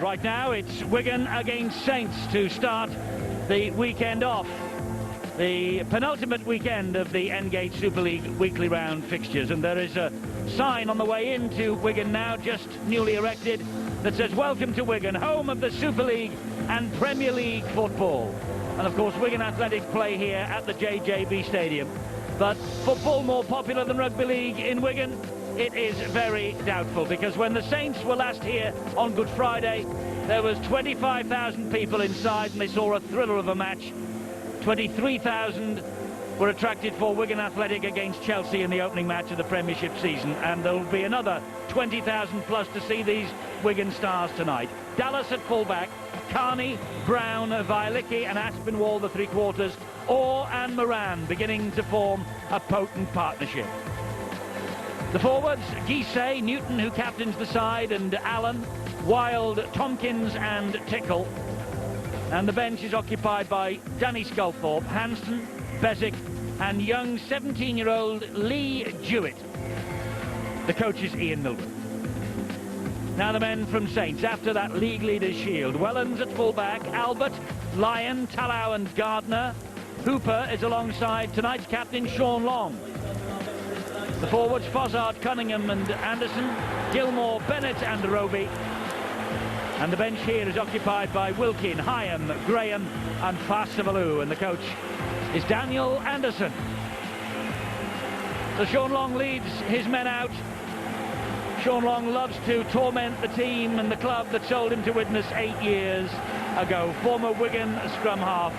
Right now it's Wigan against Saints to start the weekend off. The penultimate weekend of the Endgate Super League weekly round fixtures, and there is a sign on the way into Wigan now, just newly erected, that says welcome to Wigan, home of the Super League and Premier League football. And of course Wigan Athletic play here at the JJB Stadium. But football more popular than rugby league in Wigan? It is very doubtful, because when the Saints were last here on Good Friday, there was 25,000 people inside and they saw a thriller of a match. 23,000 were attracted for Wigan Athletic against Chelsea in the opening match of the Premiership season, and there will be another 20,000 plus to see these Wigan stars tonight. Dallas at fullback, Carney, Brown, Violicki and Aspinwall the three-quarters, Orr and Moran beginning to form a potent partnership. The forwards, Guisset, Newton, who captains the side, and Allen, Wild, Tompkins and Tickle. And the bench is occupied by Danny Sculthorpe, Hansen, Beswick and young 17-year-old Lee Jewett. The coach is Ian Milburn. Now the men from Saints after that league leaders shield. Wellens at fullback, Albert, Lyon, Tallow and Gardner. Hooper is alongside tonight's captain Sean Long. The forwards Fossard, Cunningham and Anderson, Gilmore, Bennett and Roby. And the bench here is occupied by Wilkin, Hyam, Graham and Fasavalou, and the coach is Daniel Anderson. So Sean Long leads his men out. Sean Long loves to torment the team and the club that sold him to Widnes 8 years ago. Former Wigan scrum half.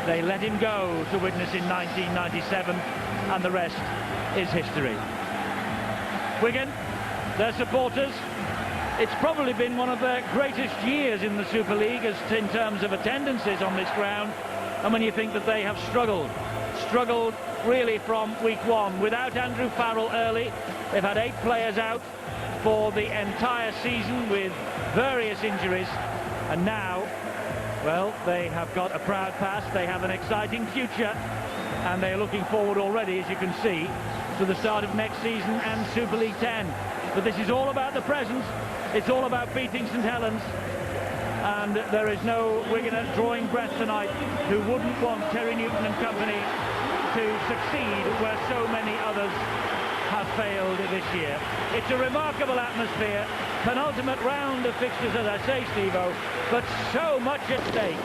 They let him go to Widnes in 1997, and the rest is history. Wigan, their supporters, it's probably been one of their greatest years in the Super League as in terms of attendances on this ground. And when you think that they have struggled really from week one. Without Andrew Farrell early, they've had 8 players out for the entire season with various injuries. And now, well, they have got a proud past, they have an exciting future, and they're looking forward already, as you can see, to the start of next season and Super League 10. But this is all about the present. It's all about beating St Helens, and there is no Wiganer drawing breath tonight who wouldn't want Terry Newton and company to succeed where so many others have failed this year. It's a remarkable atmosphere, penultimate round of fixtures, as I say, Steve-O, but so much at stake.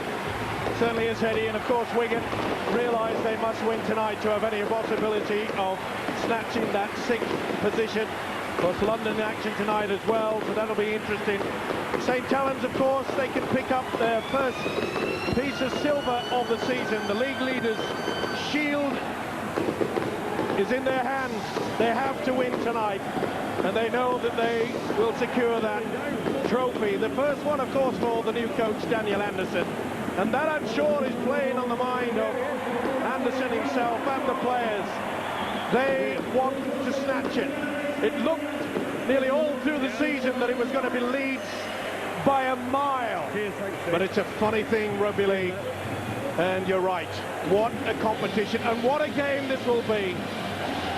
Certainly is, Eddie, and of course Wigan realise they must win tonight to have any possibility of snatching that 6th position. Of course, London in action tonight as well, so that'll be interesting. St Helens, of course, they can pick up their first piece of silver of the season. The league leaders' shield is in their hands. They have to win tonight, and they know that they will secure that trophy. The first one, of course, for the new coach, Daniel Anderson. And that, I'm sure, is playing on the mind of Anderson himself and the players. They want to snatch it. It looked nearly all through the season that it was going to be Leeds by a mile. But it's a funny thing, rugby league. And you're right. What a competition, and what a game this will be.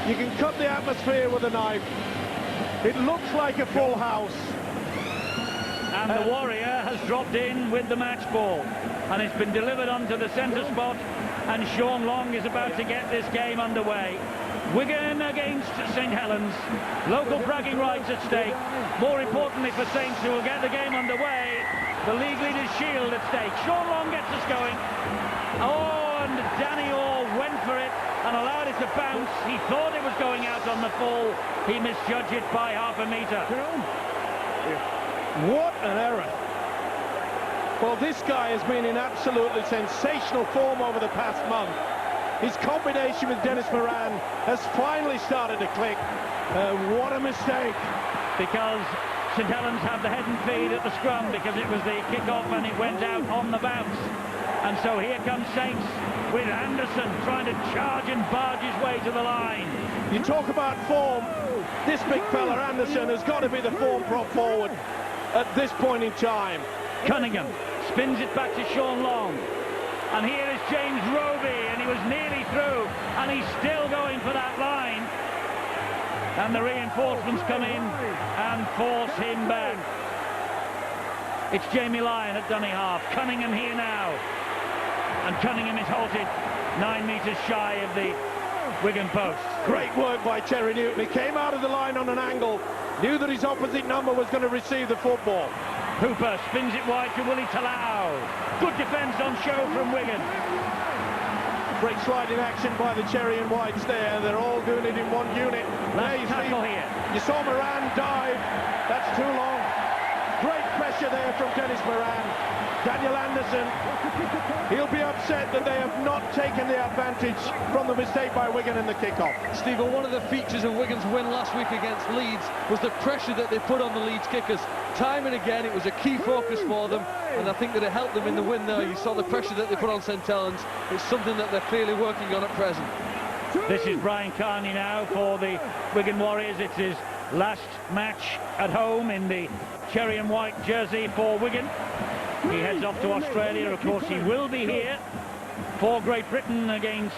You can cut the atmosphere with a knife. It looks like a full house. And the Warrior has dropped in with the match ball, and it's been delivered onto the centre spot, and Sean Long is about to get this game underway. Wigan against St Helens, local bragging rights at stake. More importantly for Saints, who will get the game underway, the league leaders' shield at stake. Sean Long gets us going. Oh, and Danny Orr went for it and allowed it to bounce. He thought it was going out on the full. He misjudged it by half a metre. What an error. Well, this guy has been in absolutely sensational form over the past month. His combination with Dennis Moran has finally started to click. What a mistake. Because St Helens have the head and feet at the scrum, because it was the kick-off and it went out on the bounce. And so here comes Saints with Anderson trying to charge and barge his way to the line. You talk about form. This big fella, Anderson, has got to be the form prop forward at this point in time. Cunningham spins it back to Sean Long. And here is James Roby, and he was nearly through, and he's still going for that line. And the reinforcements come in and force him back. It's Jamie Lyon at dummy half. Cunningham here now. And Cunningham is halted 9 metres shy of the Wigan post. Great work by Terry Newton. He came out of the line on an angle, knew that his opposite number was going to receive the football. Hooper spins it wide to Willie Talau. Good defence on show from Wigan. Great sliding action by the Cherry and Whites there. They're all doing it in one unit. Last tackle here. You saw Moran dive. That's too long. Great pressure there from Dennis Moran. Daniel Anderson, he'll be upset that they have not taken the advantage from the mistake by Wigan in the kickoff. Stephen, one of the features of Wigan's win last week against Leeds was the pressure that they put on the Leeds kickers. Time and again, it was a key focus for them, and I think that it helped them in the win there. You saw the pressure that they put on St Helens. It's something that they're clearly working on at present. This is Brian Carney now for the Wigan Warriors. It's his last match at home in the cherry and white jersey for Wigan. He heads off to Australia. Of course, he will be here for Great Britain against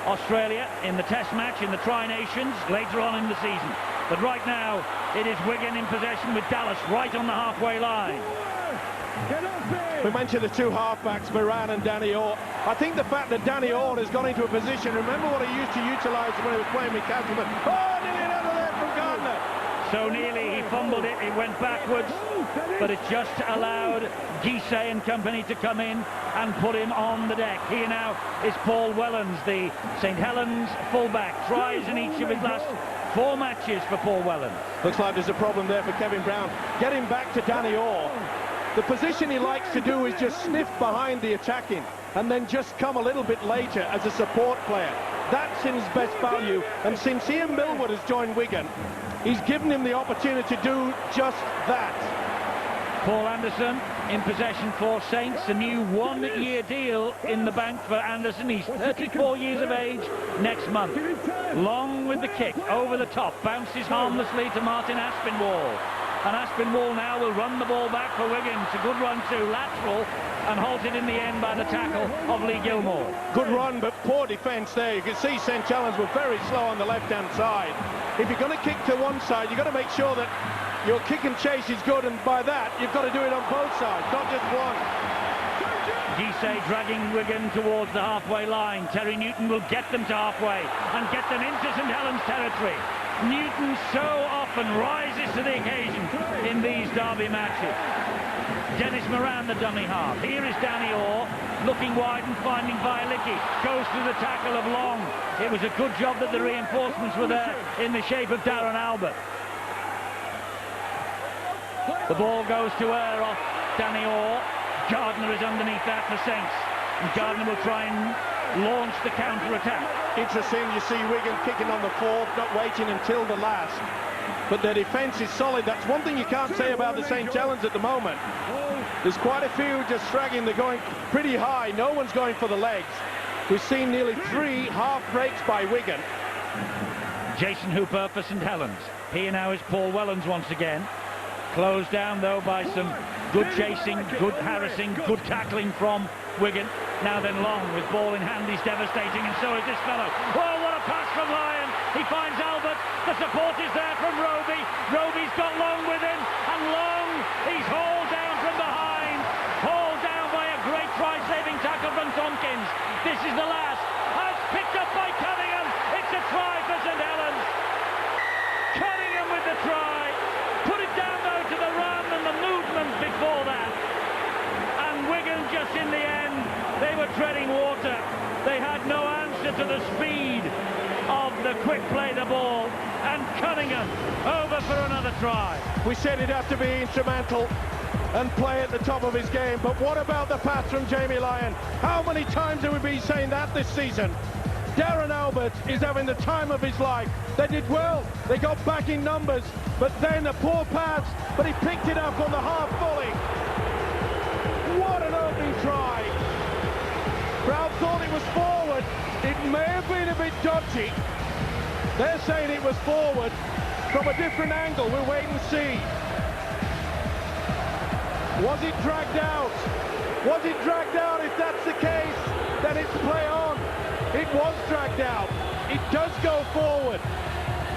Australia in the Test match in the Tri-Nations later on in the season. But right now, it is Wigan in possession with Dallas right on the halfway line. We mentioned the two halfbacks, Moran and Danny Orr. I think the fact that Danny Orr has gone into a position, remember what he used to utilise when he was playing with Castleman. Oh, nearly another there from Gardner. So nearly he fumbled it, it went backwards, but it just allowed Guisset and company to come in and put him on the deck. Here now is Paul Wellens, the St Helens fullback. Tries in each of his last 4 matches for Paul Wellens. Looks like there's a problem there for Kevin Brown. Getting back to Danny Orr. The position he likes to do is just sniff behind the attacking and then just come a little bit later as a support player. That's his best value, and since Ian Millwood has joined Wigan, he's given him the opportunity to do just that. Paul Anderson in possession for Saints, a new 1-year deal in the bank for Anderson. He's 34 years of age next month. Long with the kick, over the top, bounces harmlessly to Martin Aspinwall. And Aspinwall now will run the ball back for Wigan. It's a good run to lateral and halted in the end by the tackle of Lee Gilmore. Good run, but poor defence there. You can see St Helens were very slow on the left-hand side. If you're going to kick to one side, you've got to make sure that your kick and chase is good, and by that, you've got to do it on both sides, not just one. Guisset dragging Wigan towards the halfway line. Terry Newton will get them to halfway and get them into St Helens territory. Newton so often rises to the occasion in these derby matches. Dennis Moran, the dummy half. Here is Danny Orr, looking wide and finding Violicki. Goes through the tackle of Long. It was a good job that the reinforcements were there in the shape of Darren Albert. The ball goes to Ayr off Danny Orr. Gardner is underneath that for Saints. And Gardner will try and launch the counter-attack. Interesting, you see Wigan kicking on the fourth, not waiting until the last. But their defence is solid. That's one thing you can't say about the St Helens at the moment. There's quite a few just dragging. They're going pretty high. No one's going for the legs. We've seen nearly 3 half breaks by Wigan. Jason Hooper for St Helens. Here now is Paul Wellens once again. Closed down though by some good chasing, good harassing, good tackling from Wigan. Now then Long with ball in hand, he's devastating, and so is this fellow. Oh, what a pass from Lyon. He finds Albert. The support is there from Roby. Roby's got Long with him, and Long, he's hauled down from behind. Hauled down by a great try-saving tackle from Tompkins. This is the last. It's picked up by Cunningham. It's a try for St Helens. Cunningham with the try. Put it down though to the run and the movement before that. And Wigan just in the end, they were treading water. They had no answer to the speed of the quick play the ball. And Cunningham over for another try. We said he'd have to be instrumental and play at the top of his game, but what about the pass from Jamie Lyon? How many times have we been saying that this season? Darren Albert is having the time of his life. They did well, they got back in numbers, but then a poor pass, but he picked it up on the half volley. What an opening try. Brown thought it was forward. It may have been a bit dodgy. They're saying it was forward from a different angle. We'll wait and see. Was it dragged out? Was it dragged out? If that's the case, then it's play on. It was dragged out. It does go forward.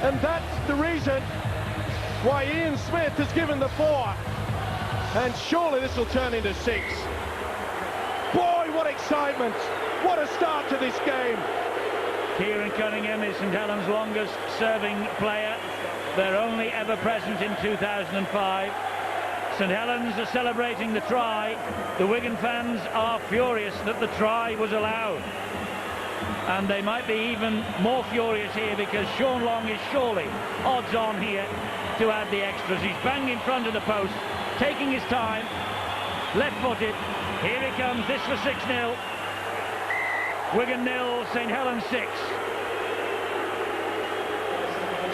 And that's the reason why Ian Smith has given the 4. And surely this will turn into 6. Boy, what excitement! What a start to this game! Kieran Cunningham is St Helens' longest serving player. Their only ever present in 2005. St Helens are celebrating the try. The Wigan fans are furious that the try was allowed. And they might be even more furious here because Sean Long is surely odds on here to add the extras. He's banged in front of the post, taking his time, left-footed. Here he comes, this for 6-0. Wigan 0, St Helens 6.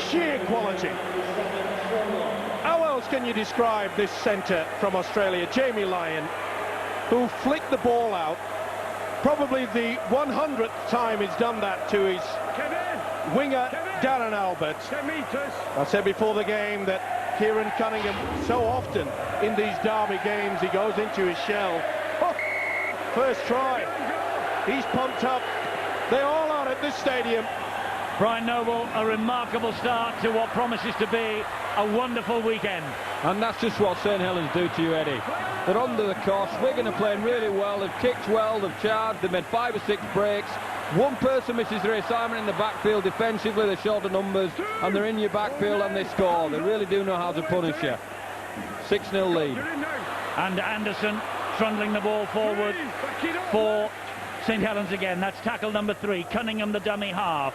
Sheer quality. How else can you describe this centre from Australia, Jamie Lyon, who flicked the ball out? Probably the 100th time he's done that to his winger, Darren Albert. I said before the game that Kieran Cunningham, so often in these derby games, he goes into his shell. Oh, first try. He's pumped up. They all are at this stadium. Brian Noble, a remarkable start to what promises to be a wonderful weekend. And that's just what St Helens do to you, Eddie. They're under the cosh. Wigan are playing really well. They've kicked well, they've charged, they've made 5 or 6 breaks. One person misses their assignment in the backfield defensively, they're short of numbers, and they're in your backfield and they score. They really do know how to punish you. 6-0 lead. And Anderson trundling the ball forward for St Helens again. That's tackle number 3. Cunningham, the dummy half.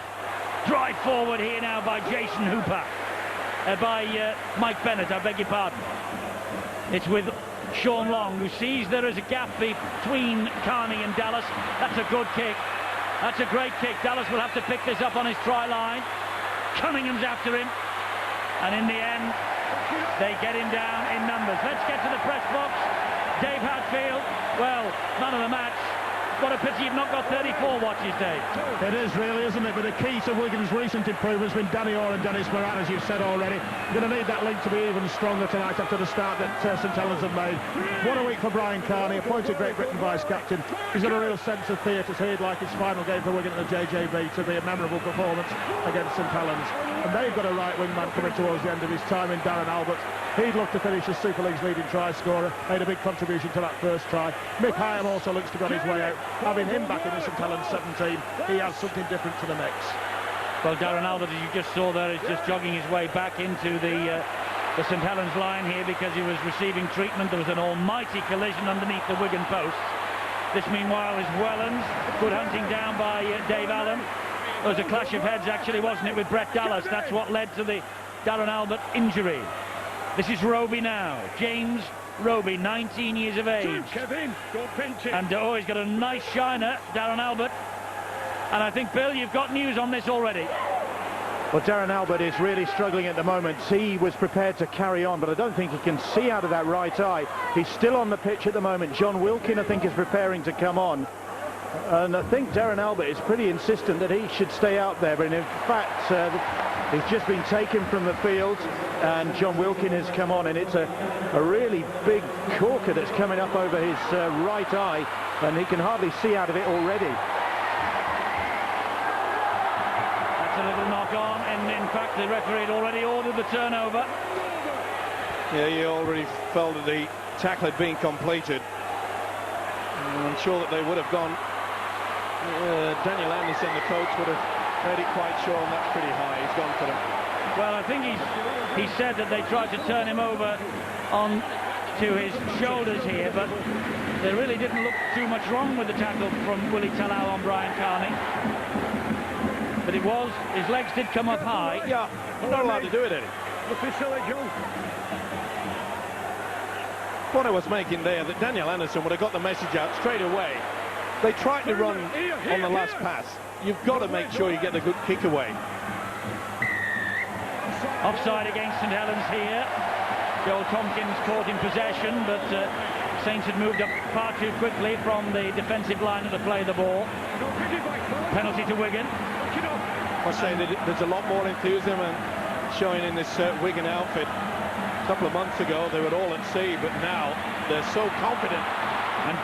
Drive forward here now by Jason Hooper. By Mike Bennett, I beg your pardon. It's with Sean Long, who sees there is a gap between Carney and Dallas. That's a good kick. That's a great kick. Dallas will have to pick this up on his try line. Cunningham's after him. And in the end, they get him down in numbers. Let's get to the press box. Dave Hadfield, well, man of the match. What a pity you've not got 34 watches, Dave. It is really, isn't it? But the key to Wigan's recent improvement has been Danny Orr and Dennis Moran, as you've said already. You're going to need that link to be even stronger tonight after the start that St Helens have made. What a week for Brian Carney, appointed Great Britain vice-captain. He's got a real sense of theatre, so he'd like his final game for Wigan at the JJB to be a memorable performance against St Helens. And they've got a right wingman coming towards the end of his time in Darren Albert. He'd look to finish as Super League's leading try scorer, made a big contribution to that first try. Mick Hyam also looks to be on his way out. Having him back in the St Helens 17, he adds something different to the mix. Well, Darren Albert, as you just saw there, is just jogging his way back into the St Helens line here because he was receiving treatment. There was an almighty collision underneath the Wigan post. This, meanwhile, is Wellens. Good hunting down by Dave Allen. There was a clash of heads, actually, wasn't it, with Brett Dallas? That's what led to the Darren Albert injury. This is Roby now. James Roby, 19 years of age. And he's got a nice shiner, Darren Albert. And I think, Bill, you've got news on this already. Well, Darren Albert is really struggling at the moment. He was prepared to carry on, but I don't think he can see out of that right eye. He's still on the pitch at the moment. John Wilkin, I think, is preparing to come on. And I think Darren Albert is pretty insistent that he should stay out there. But in fact, he's just been taken from the field, and John Wilkin has come on, and it's a really big corker that's coming up over his right eye, and he can hardly see out of it already. That's a little knock on, and in fact the referee had already ordered the turnover. Yeah, he already felt that the tackle had been completed. I'm sure that they would have gone. Daniel Anderson, the coach, would have made it quite sure, and that's pretty high. He's gone for them. Well, I think he said that they tried to turn him over on to his shoulders here, but there really didn't look too much wrong with the tackle from Willie Talau on Brian Carney. But it was, his legs did come up high. Yeah, not allowed to do it, Eddie. What I was making there, that Daniel Anderson would have got the message out straight away. They tried to run on the last pass. You've got to make sure you get the good kick away. Offside against St Helens here. Joel Tompkins caught in possession, but Saints had moved up far too quickly from the defensive line to play the ball. Penalty to Wigan. I must say that there's a lot more enthusiasm showing in this Wigan outfit. A couple of months ago they were all at sea, but now they're so confident. And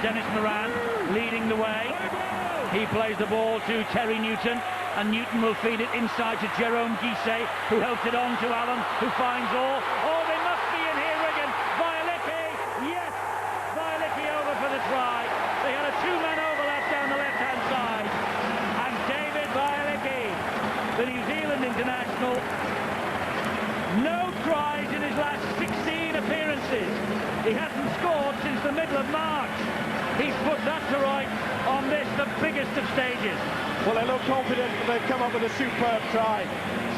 Dennis Moran leading the way. He plays the ball to Terry Newton, and Newton will feed it inside to Jerome Guisset, who helps it on to Allen, who finds Orr. Oh, they must be in here, Wigan. Violetta hasn't scored since the middle of March. He's put that to right on this, the biggest of stages. Well, they look confident that they've come up with a superb try.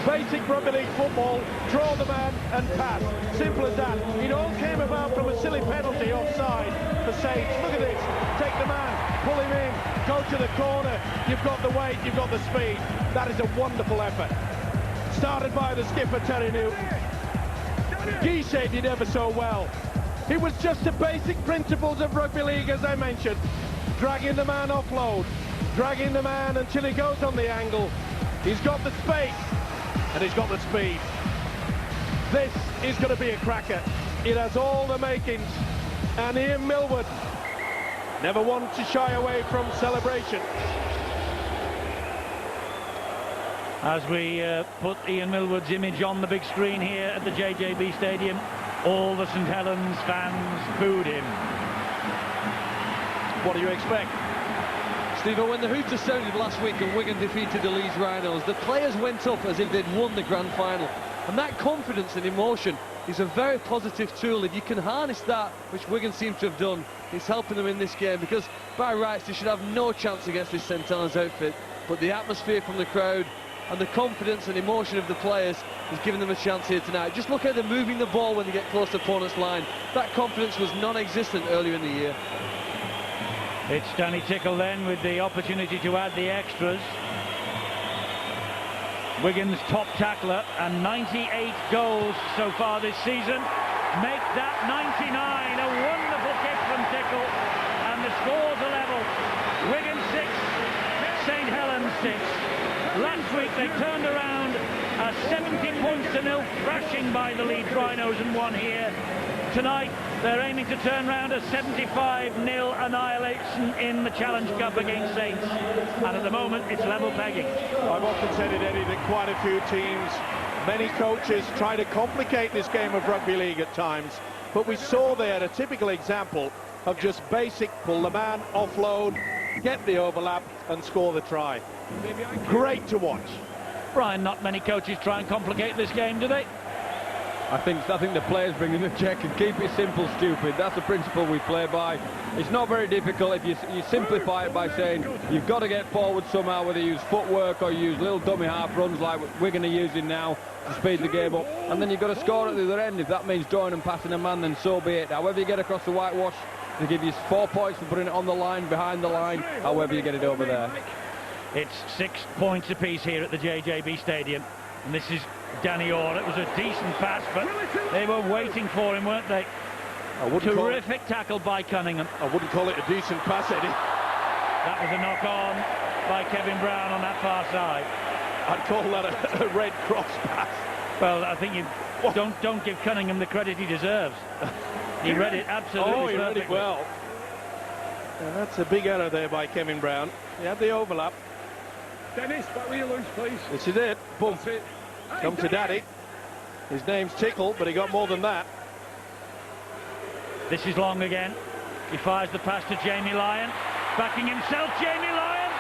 Basic rugby league football, draw the man and pass. Simple as that. It all came about from a silly penalty offside for Saints. Look at this. Take the man, pull him in, go to the corner. You've got the weight, you've got the speed. That is a wonderful effort. Started by the skipper, Terry Newton. Guichet did ever so well. It was just the basic principles of rugby league, as I mentioned. Dragging the man offload, dragging the man until he goes on the angle. He's got the space and he's got the speed. This is going to be a cracker. It has all the makings. And Ian Millward never one to shy away from celebration. As we put Ian Millward's image on the big screen here at the JJB Stadium, all the St Helens fans booed him. What do you expect? Steve, when the hooter sounded last week and Wigan defeated the Leeds Rhinos, the players went up as if they'd won the grand final. And that confidence and emotion is a very positive tool. If you can harness that, which Wigan seems to have done, it's helping them in this game, because by rights they should have no chance against this St Helens outfit. But the atmosphere from the crowd and the confidence and emotion of the players is giving them a chance here tonight. Just look at them moving the ball when they get close to opponent's line. That confidence was non-existent earlier in the year. It's Danny Tickle then with the opportunity to add the extras. Wigan's top tackler and 98 goals so far this season. Make that 99. A wonderful kick from Tickle, and the scores are level. Wigan 6, St Helens 6. Last week they turned around a 70-0 thrashing by the Leeds Rhinos and won here. Tonight they're aiming to turn round a 75-0 annihilation in the Challenge Cup against Saints, and at the moment it's level pegging. I've often said it, Eddie, that quite a few teams, many coaches try to complicate this game of rugby league at times, but we saw there a typical example of just basic pull the man, offload, get the overlap and score the try. Great to watch. Brian, not many coaches try and complicate this game, do they? I think the players bring in the check and keep it simple, stupid. That's the principle we play by. It's not very difficult if you simplify it by saying you've got to get forward somehow, whether you use footwork or you use little dummy half runs like Wigan are using now to speed the game up, and then you've got to score at the other end. If that means drawing and passing a man, then so be it. However you get across the whitewash, they give you 4 points for putting it on the line, behind the line, however you get it over there. It's 6 points apiece here at the JJB Stadium, and this is Danny Orr. It was a decent pass, but they were waiting for him, weren't they? Terrific tackle by Cunningham. I wouldn't call it a decent pass, Eddie. That was a knock-on by Kevin Brown on that far side. I'd call that a red cross pass. Well, I think you don't give Cunningham the credit he deserves. He read it absolutely perfectly. He read it well. And that's a big error there by Kevin Brown. He had the overlap. Dennis, back with you loose, please. This is it. Boom. That's it. Come to Daddy. His name's Tickle, but he got more than that. This is Long again. He fires the pass to Jamie Lyon. Backing himself, Jamie Lyon.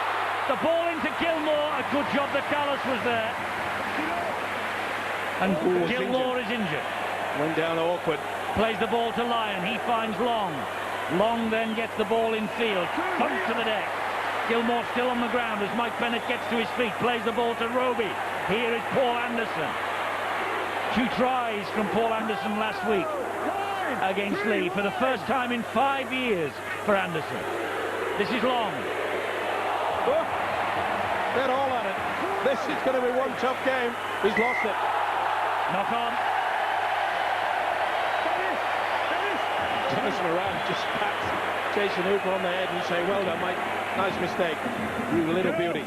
The ball into Gilmore. A good job that Callis was there. And Gilmore is injured. Went down awkward. Plays the ball to Lyon. He finds Long. Long then gets the ball in field. Comes to the deck. Gilmore still on the ground as Mike Bennett gets to his feet. Plays the ball to Roby. Here is Paul Anderson. 2 tries from Paul Anderson last week against Lee for the first time in 5 years for Anderson. This is Long. Oh, they're all at it. This is going to be one tough game. He's lost it. Knock on. Dennis Moran just pats Jason Hooper on the head and say, well done, mate. Nice mistake. You little beauty.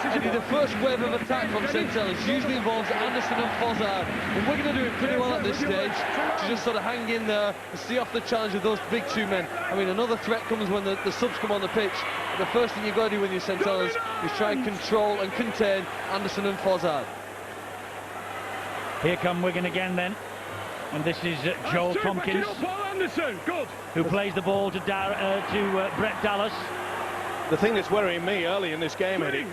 Eddie, the first wave of attack from St Helens usually involves Anderson and Fozzard, and we're going to do it pretty well at this stage to just sort of hang in there and see off the challenge of those big 2 men. I mean, another threat comes when the subs come on the pitch. The first thing you've got to do with your St Helens is try and control and contain Anderson and Fozzard. Here come Wigan again then, and this is Joel Tompkins, who plays the ball to Brett Dallas. The thing that's worrying me early in this game, Eddie,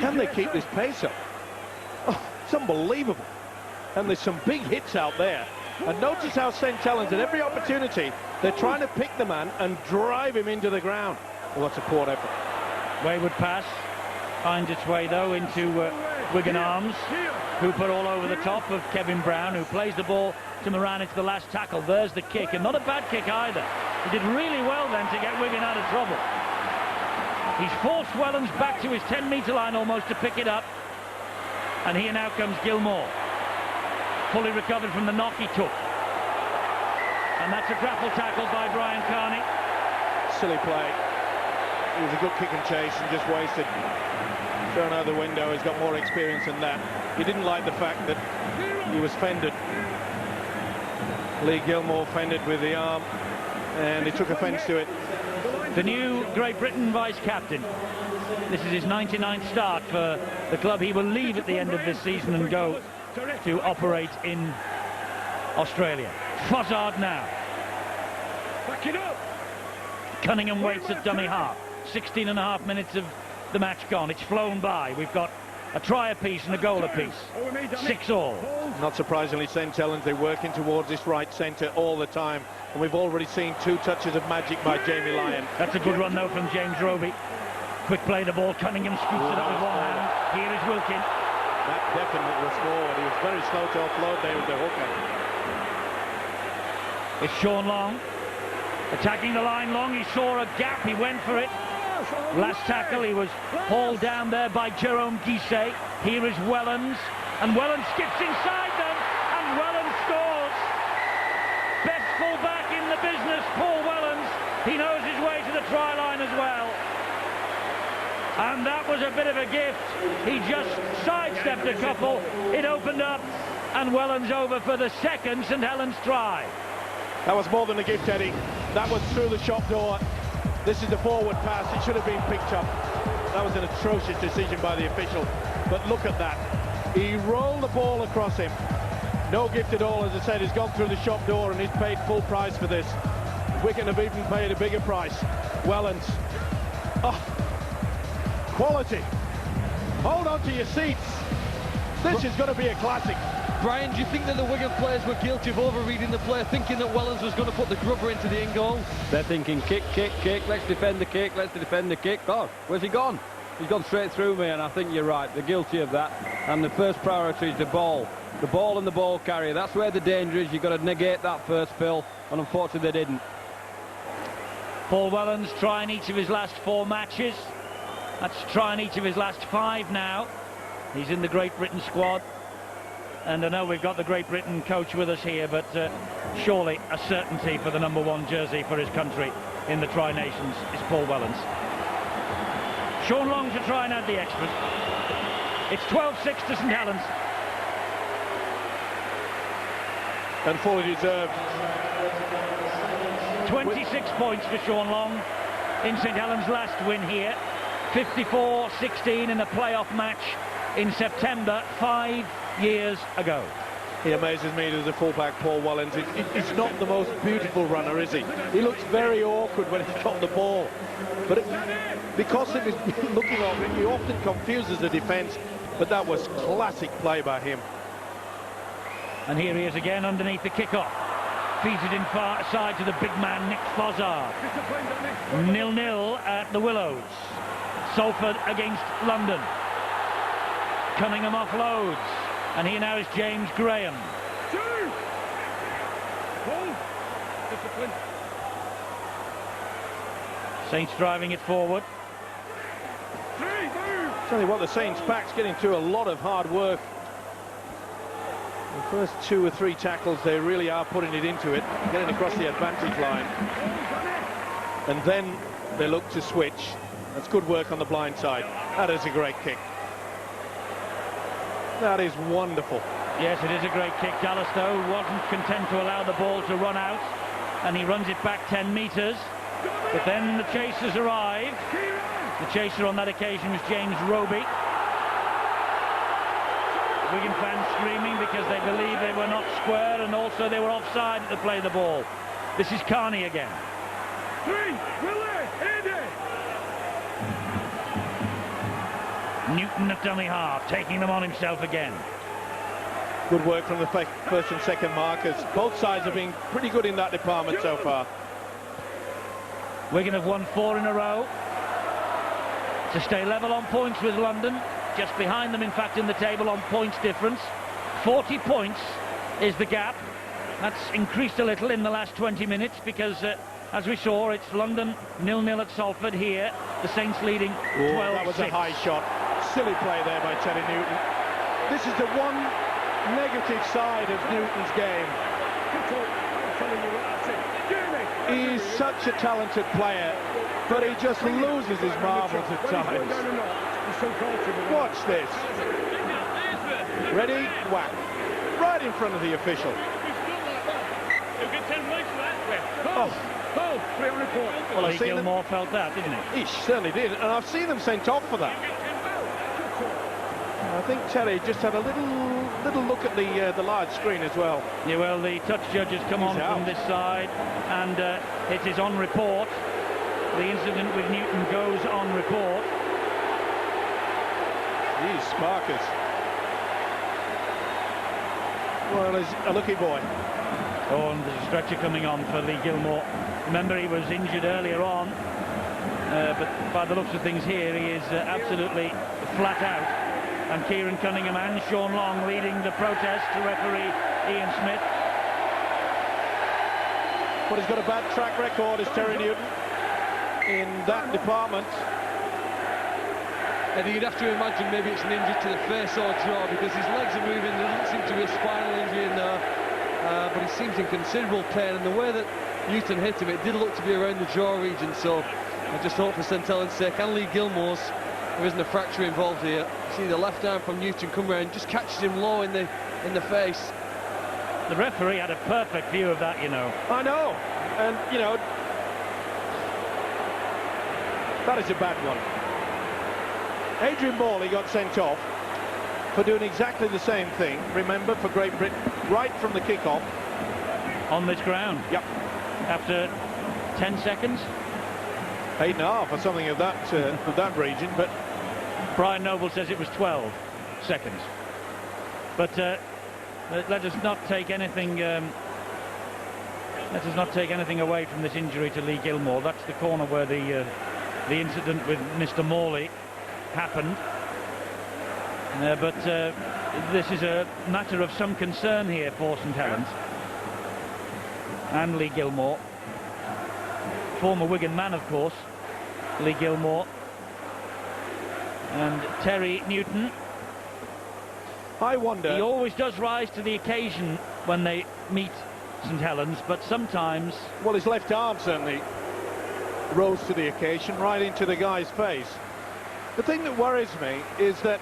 can they keep this pace up? Oh, it's unbelievable. And there's some big hits out there. And notice how St. Helens, at every opportunity, they're trying to pick the man and drive him into the ground. Well, that's a poor effort. Wayward pass finds its way, though, into Wigan Arms, who put all over the top of Kevin Brown, who plays the ball to Moran. It's the last tackle. There's the kick, and not a bad kick either. He did really well then to get Wigan out of trouble. He's forced Wellens back to his 10-metre line almost to pick it up. And here now comes Gilmore. Fully recovered from the knock he took. And that's a grapple tackle by Brian Carney. Silly play. It was a good kick and chase and just wasted. Thrown out the window. He's got more experience than that. He didn't like the fact that he was fended. Lee Gilmore fended with the arm, and he took offence to it. The new Great Britain vice-captain. This is his 99th start for the club. He will leave at the end of this season and go to operate in Australia. Fozzard now. Back it up. Cunningham waits at dummy half. 16.5 minutes of the match gone. It's flown by. We've got a try apiece and a goal apiece. 6-all. Not surprisingly, St. Helens, they're working towards this right centre all the time. And we've already seen 2 touches of magic by Jamie Lyon. That's a good run, though, from James Roby. Quick play the ball. Cunningham scoops it up with one hand. Here is Wilkin. That definitely was forward. He was very slow to offload there with the hooker. It's Sean Long. Attacking the line. Long, he saw a gap. He went for it. Last tackle, he was hauled down there by Jerome Guisset. Here is Wellens. And Wellens skips inside them. And Wellens scores. Best full-back in the business, Paul Wellens. He knows his way to the try line as well. And that was a bit of a gift. He just sidestepped a couple. It opened up, and Wellens over for the second St. Helens try. That was more than a gift, Eddie. That was through the shop door. This is the forward pass. It should have been picked up. That was an atrocious decision by the official. But look at that. He rolled the ball across him. No gift at all, as I said. He's gone through the shop door and he's paid full price for this. Wigan have even paid a bigger price. Wellens. Oh, quality. Hold on to your seats. This is going to be a classic. Brian, do you think that the Wigan players were guilty of overreading the play, thinking that Wellens was going to put the grubber into the in goal? They're thinking kick, kick, kick, let's defend the kick, let's defend the kick. Oh, where's he gone? He's gone straight through me, and I think you're right. They're guilty of that. And the first priority is the ball. The ball and the ball carrier. That's where the danger is. You've got to negate that first fill, and unfortunately they didn't. Paul Wellens trying each of his last 4 matches. That's trying each of his last 5 now. He's in the Great Britain squad. And I know we've got the Great Britain coach with us here, but surely a certainty for the #1 jersey for his country in the Tri-Nations is Paul Wellens. Sean Long to try and add the extras. It's 12-6 to St. Helens. And fully deserved. 26 points for Sean Long in St. Helens' last win here. 54-16 in a playoff match in September 5 years ago. He amazes me as a fullback, Paul Wellens. He's not the most beautiful runner, is he? He looks very awkward when he's got the ball. But because of his looking of it, he often confuses the defence. But that was classic play by him. And here he is again underneath the kickoff. Feeds it in far side to the big man, Nick Fozzard. 0-0 at the Willows. Salford against London. Cunningham offloads. And here now is James Graham. Saints driving it forward. Tell you what, the Saints pack's getting through a lot of hard work. The first 2 or 3 tackles, they really are putting it into it, getting across the advantage line. And then they look to switch. That's good work on the blind side. That is a great kick. That is wonderful. Yes, it is a great kick. Dallas, though, wasn't content to allow the ball to run out, and he runs it back 10 metres. But then the chasers arrive. The chaser on that occasion was James Roby. Wigan fans screaming because they believe they were not square, and also they were offside at the play of the ball. This is Carney again. Newton at dummy half, taking them on himself again. Good work from the first and second markers. Both sides have been pretty good in that department so far. Wigan have won 4 in a row to stay level on points with London, just behind them in fact in the table on points difference. 40 points is the gap. That's increased a little in the last 20 minutes because as we saw, it's London 0-0 at Salford here, the Saints leading 12-6. That was a high shot. Silly play there by Terry Newton. This is the one negative side of Newton's game. He's such a talented player, but he just loses his marbles at times. Watch this. Ready? Whack. Right in front of the official. Well, Lee Gilmore felt that, didn't he? He certainly did, and I've seen them sent off for that. I think Terry just had a little look at the large screen as well. Yeah, well, the touch judges come on from this side, and it is on report. The incident with Newton goes on report. These Sparkers. Well, he's a lucky boy. Oh, and there's a stretcher coming on for Lee Gilmore. Remember, he was injured earlier on, but by the looks of things here, he is absolutely flat out. And Kieran Cunningham and Sean Long leading the protest to referee Ian Smith. But he's got a bad track record as Terry Newton in that department. And you'd have to imagine maybe it's an injury to the face or jaw because his legs are moving. There doesn't seem to be a spinal injury in there, but he seems in considerable pain. And the way that Newton hit him, it did look to be around the jaw region. So I just hope for St Helens' sake and Lee Gilmore's there isn't a fracture involved here. See the left arm from Newton come round, just catches him low in the face. The referee had a perfect view of that, you know. I know, and you know, that is a bad one. Adrian Morley got sent off for doing exactly the same thing, remember, for Great Britain, right from the kick-off. On this ground? Yep. After 10 seconds? 8.5 or something of that region, but Brian Noble says it was 12 seconds. But let us not take anything. Let us not take anything away from this injury to Lee Gilmore. That's the corner where the incident with Mr. Morley happened. But this is a matter of some concern here for St Helens and Lee Gilmore. Former Wigan man, of course, Lee Gilmore. And Terry Newton. I wonder. He always does rise to the occasion when they meet St Helens, but sometimes... Well, his left arm certainly rose to the occasion, right into the guy's face. The thing that worries me is that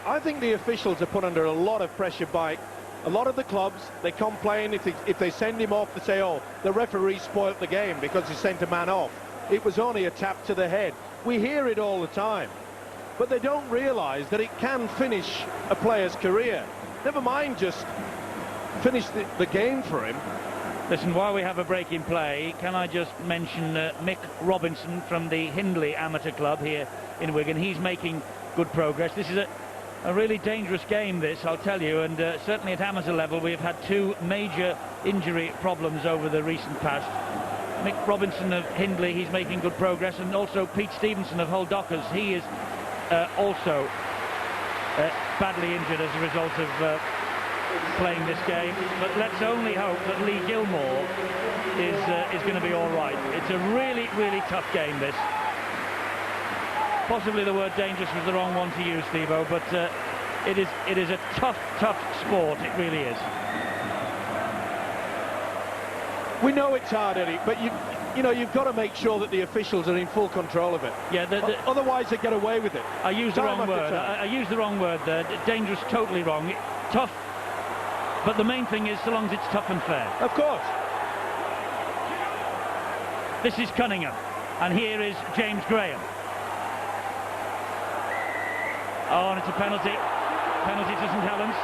I think the officials are put under a lot of pressure by a lot of the clubs. They complain if they send him off, they say, oh, the referee spoilt the game because he sent a man off. It was only a tap to the head. We hear it all the time. But they don't realise that it can finish a player's career. Never mind just finish the game for him. Listen, while we have a break in play, can I just mention Mick Robinson from the Hindley Amateur Club here in Wigan. He's making good progress. This is a really dangerous game, this, I'll tell you, and certainly at amateur level we've had 2 major injury problems over the recent past. Mick Robinson of Hindley, he's making good progress, and also Pete Stevenson of Hull Dockers. He is also badly injured as a result of playing this game, but let's only hope that Lee Gilmore is going to be all right. It's a really, really tough game, this. Possibly the word dangerous was the wrong one to use, Steve-O, but it is a tough sport. It really is. We know it's hard, Eddie, but you know you've got to make sure that the officials are in full control of it. Yeah. Otherwise, they get away with it. I used the wrong word. I used the wrong word there. Dangerous, totally wrong. Tough. But the main thing is, so long as it's tough and fair. Of course. This is Cunningham, and here is James Graham. Oh, and it's a penalty. Penalty to St Helens.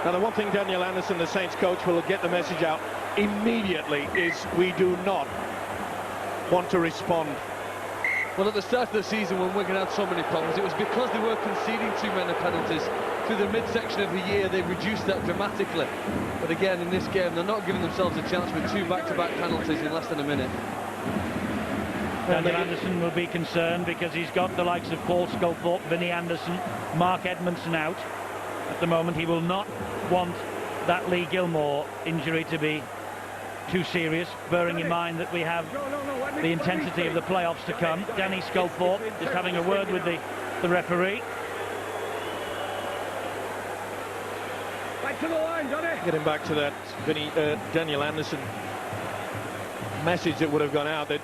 Now, the one thing Daniel Anderson, the Saints coach, will get the message out immediately is we do not want to respond Well, at the start of the season, when Wigan had so many problems, it was because they were conceding too many penalties. Through the midsection of the year, they reduced that dramatically. But again, in this game, they're not giving themselves a chance with 2 back-to-back penalties in less than a minute. Daniel Anderson will be concerned because he's got the likes of Paul Sculthorpe, Vinnie Anderson, Mark Edmondson out. At the moment, he will not want that Lee Gilmore injury to be too serious, bearing in mind that we have the intensity of the playoffs to come. Danny Sculthorpe is having a word with the referee. Back to the line, Johnny. Getting back to that Daniel Anderson message that would have gone out, that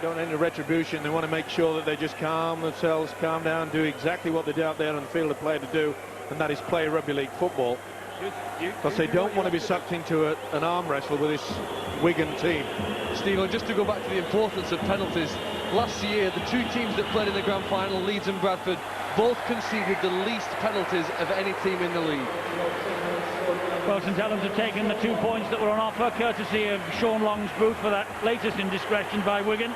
don't enter retribution. They want to make sure that they just calm themselves, calm down, do exactly what they're out there on the field of play to do, and that is play rugby league football. Because they don't want to be sucked into an arm wrestle with this Wigan team. Steve, just to go back to the importance of penalties, last year the 2 teams that played in the grand final, Leeds and Bradford, both conceded the least penalties of any team in the league. Well, St Helens have taken the 2 points that were on offer, courtesy of Sean Long's boot for that latest indiscretion by Wigan,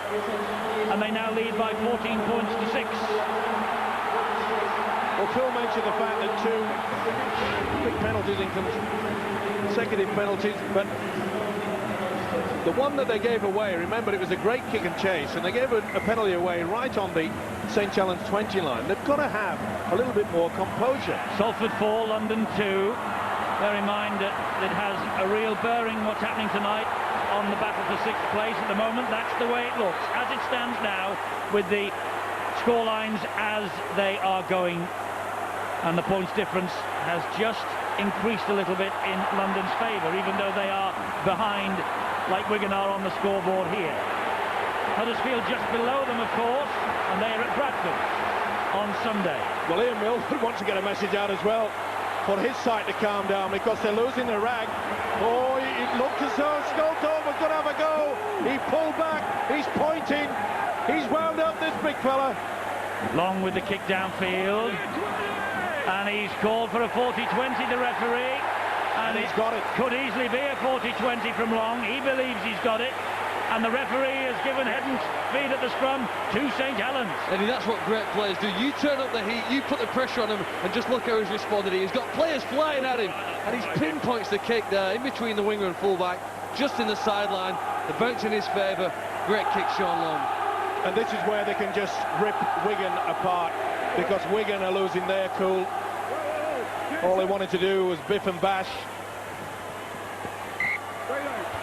and they now lead by 14 points to 6. Well, Phil mentioned the fact that 2 big penalties in consecutive penalties, but the one that they gave away, remember, it was a great kick and chase, and they gave a penalty away right on the St Helens 20 line. They've got to have a little bit more composure. Salford 4, London 2. Bear in mind that it has a real bearing what's happening tonight on the battle for 6th place at the moment. That's the way it looks. As it stands now, with the scorelines as they are going, and the points difference has just increased a little bit in London's favour, even though they are behind, like Wigan are on the scoreboard here. Huddersfield just below them, of course, and they are at Bradford on Sunday. Well, Ian Milford wants to get a message out as well for his side to calm down, because they're losing their rag. Oh, it looked as though Sculthorpe was going to have a go. He pulled back, he's pointing, he's wound up, this big fella. Long with the kick downfield, and he's called for a 40-20, the referee. And he's got it. Could easily be a 40-20 from Long. He believes he's got it. And the referee has given head and feet at the scrum to St Helens. Eddie, that's what great players do. You turn up the heat, you put the pressure on him, and just look how he's responded. He's got players flying at him, and he pinpoints the kick there in between the winger and fullback, just in the sideline. The bounce in his favour. Great kick, Sean Long. And this is where they can just rip Wigan apart, because Wigan are losing their cool. All they wanted to do was biff and bash.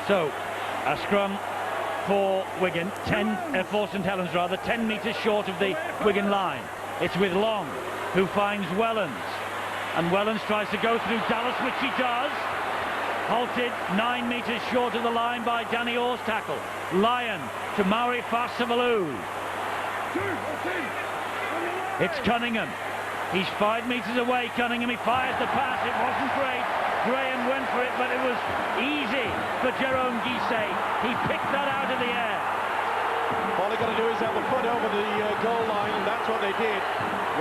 So, a scrum for Wigan, for St Helens rather, 10 metres short of the Wigan line. It's with Long, who finds Wellens, and Wellens tries to go through Dallas, which he does. Halted 9 metres short of the line by Danny Orr's tackle. Lyon to Mauri Fasavalou. It's Cunningham. He's 5 metres away, Cunningham. He fires the pass. It wasn't great. Graham went for it, but it was easy for Jerome Guisset. He picked that out of the air. All they've got to do is have the foot over the goal line, and that's what they did.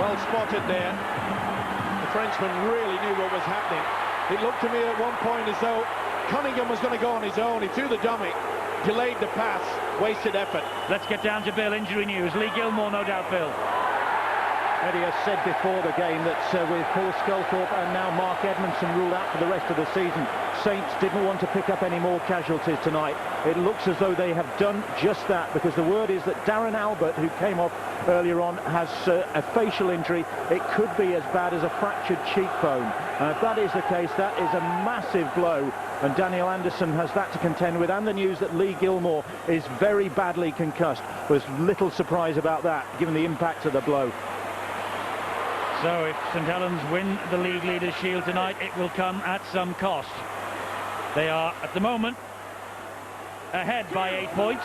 Well spotted there. The Frenchman really knew what was happening. It looked to me at one point as though Cunningham was going to go on his own. He threw the dummy, delayed the pass, wasted effort. Let's get down to Bill, injury news. Lee Gilmore, no doubt, Bill. Eddie has said before the game that with Paul Sculthorpe and now Mark Edmondson ruled out for the rest of the season, Saints didn't want to pick up any more casualties tonight. It looks as though they have done just that, because the word is that Darren Albert, who came off earlier on, has a facial injury. It could be as bad as a fractured cheekbone. And if that is the case, that is a massive blow. And Daniel Anderson has that to contend with, and the news that Lee Gilmore is very badly concussed. There's little surprise about that, given the impact of the blow. So if St Helens win the League Leaders' Shield tonight, it will come at some cost. They are, at the moment, ahead by 8 points.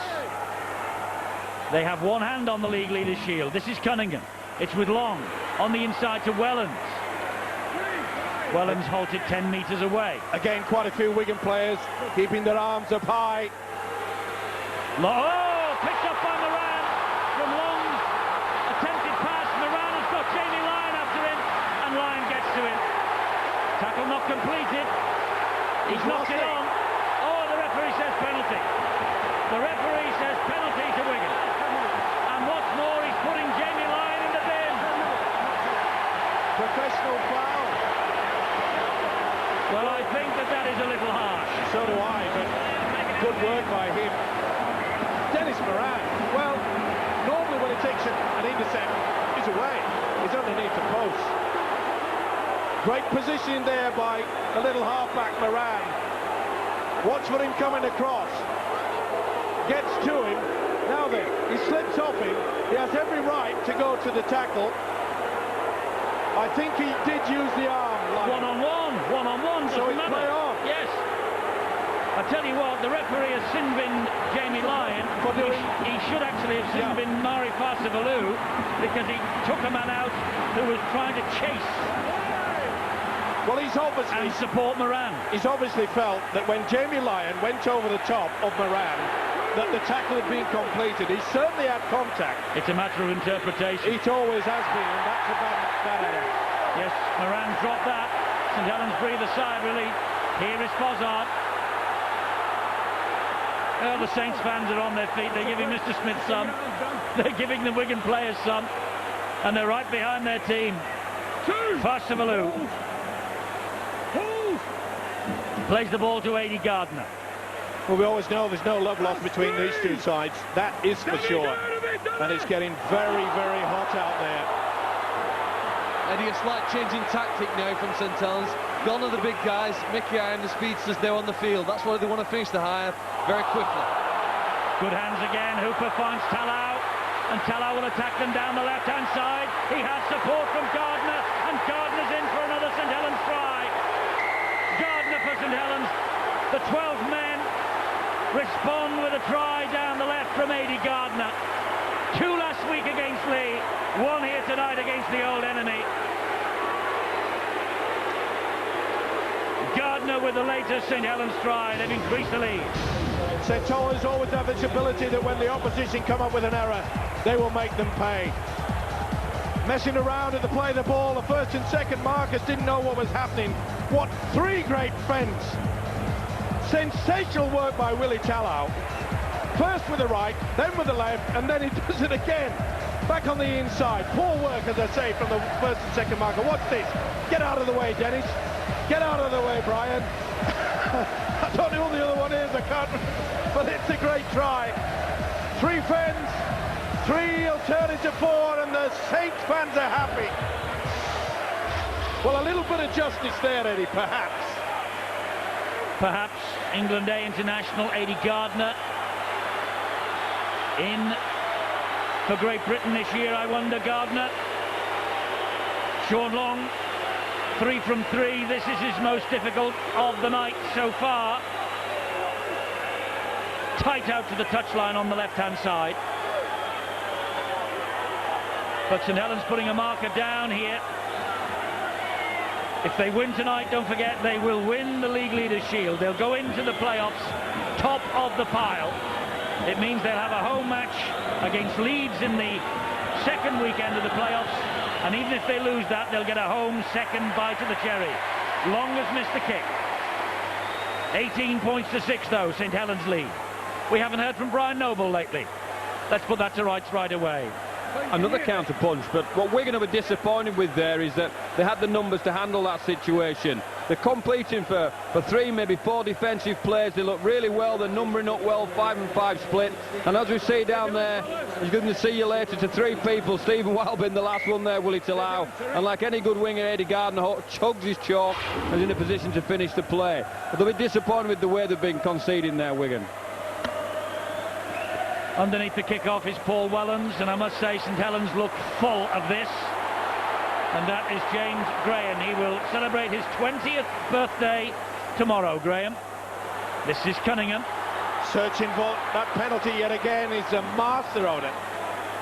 They have one hand on the League Leaders' Shield. This is Cunningham. It's with Long on the inside to Wellens. Wellens halted 10 metres away. Again, quite a few Wigan players keeping their arms up high. Oh, picked up by Moran from Long's attempted pass. Moran has got Jamie Lyon after him, and Lyon gets to him. Tackle not completed. He's knocked it on. Oh, the referee says penalty. The referee says penalty to Wigan. And what's more, he's Good work by him. Dennis Moran, well, normally when he takes an intercept, he's away. He's underneath the post. Great positioning there by the little halfback Moran. Watch for him coming across. Gets to him. Now then, he slips off him. He has every right to go to the tackle. I think he did use the arm. One-on-one, So it's play on. Yes. I tell you what, the referee has sin-binned Jamie Lyon. For doing... He should actually have sin-binned Mari Farsivalou because he took a man out who was trying to chase Well, he's obviously... and support Moran. He's obviously felt that when Jamie Lyon went over the top of Moran, that the tackle had been completed. He certainly had contact. It's a matter of interpretation. It always has been, and that's a bad error. Yes, Moran dropped that. St Helens breathe a sigh of relief. Here is Fozzard. Oh, the Saints fans are on their feet. They're giving Mr. Smith some. They're giving the Wigan players some. And they're right behind their team. Farsivalou plays the ball to Aidy Gardner. Well, we always know there's no love lost between these two sides. That is for sure. And it's getting very, very hot out there. Eddie, a slight change in tactic now from St Helens. Gone are the big guys. Mickey and the speedsters there on the field. That's why they want to finish the high very quickly. Good hands again. Hooper finds Talau. And Talau will attack them down the left-hand side. He has support from Gardner. And Gardner's in for another St Helens try. Gardner for St Helens. The 12 men respond with a try down the left from Aidy Gardner. 2 last week against Lee, 1 here tonight against the old enemy. Gardner with the latest St Helens try. They've increased the lead. St Helens always have this ability that when the opposition come up with an error, they will make them pay. Messing around at the play of the ball, the first and second markers didn't know what was happening. What 3 great fends. Sensational work by Willie Talau. First with the right, then with the left, and then he does it again. Back on the inside. Poor work, as I say, from the first and second marker. Watch this. Get out of the way, Dennis. Get out of the way, Brian. I don't know who the other one is, I can't. But it's a great try. 3 fens, 3 alternative 4, and the Saints fans are happy. Well, a little bit of justice there, Eddie, perhaps. Perhaps England Day international Aidy Gardner in for Great Britain this year, I wonder. Gardner. Sean Long, 3 from 3. This is his most difficult of the night so far. Tight out to the touchline on the left-hand side. But St Helens putting a marker down here. If they win tonight, don't forget, they will win the League Leaders' Shield. They'll go into the playoffs top of the pile. It means they'll have a home match against Leeds in the second weekend of the playoffs. And even if they lose that, they'll get a home second bite of the cherry. Long has missed the kick. 18 points to 6, though, St Helens lead. We haven't heard from Brian Noble lately. Let's put that to rights right away. Another counter punch, but what Wigan were disappointed with there is that they had the numbers to handle that situation. They're completing for 3, maybe 4 defensive plays. They look really well. They're numbering up well, 5 and 5 split. And as we see down there, he's going to see you later to 3 people. Stephen Wildbin, the last one there, Willie Talau. And like any good winger, Aidy Gardner chugs his chalk and is in a position to finish the play. But they'll be disappointed with the way they've been conceding there, Wigan. Underneath the kick-off is Paul Wellens, and I must say St Helens look full of this. And that is James Graham. He will celebrate his 20th birthday tomorrow, Graham. This is Cunningham. Searching for that penalty yet again. He's a master on it.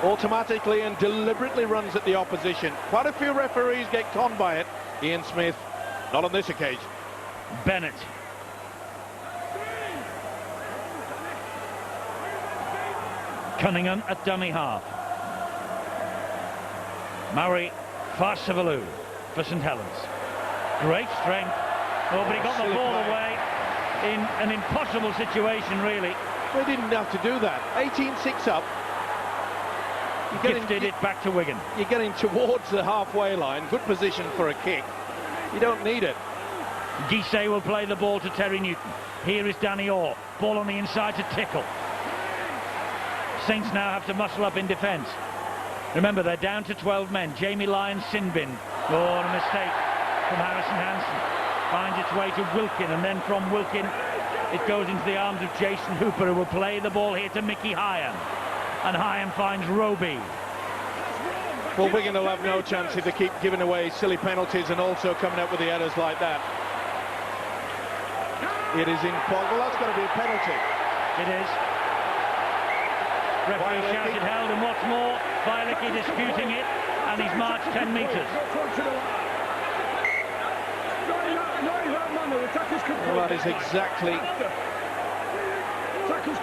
Automatically and deliberately runs at the opposition. Quite a few referees get conned by it. Ian Smith, not on this occasion. Bennett. Cunningham at dummy half. Mari Farsivalou for St Helens. Great strength. Oh, but he got the ball away in an impossible situation, really. They didn't have to do that. 18-6 up. Gifted it back to Wigan. You're getting towards the halfway line. Good position for a kick. You don't need it. Guisset will play the ball to Terry Newton. Here is Danny Orr. Ball on the inside to Tickle. Saints now have to muscle up in defence. Remember, they're down to 12 men. Jamie Lyons, Sinbin. Oh, a mistake from Harrison Hansen. Finds its way to Wilkin, and then from Wilkin it goes into the arms of Jason Hooper, who will play the ball here to Mickey Hyam. And Hyam finds Roby. Well, Wigan will have no chance if they keep giving away silly penalties and also coming up with the errors like that. It is impossible. That's got to be a penalty. It is. Referee shouted held, and what's more, Bialecki disputing it, and he's marched 10 metres. Well, that is exactly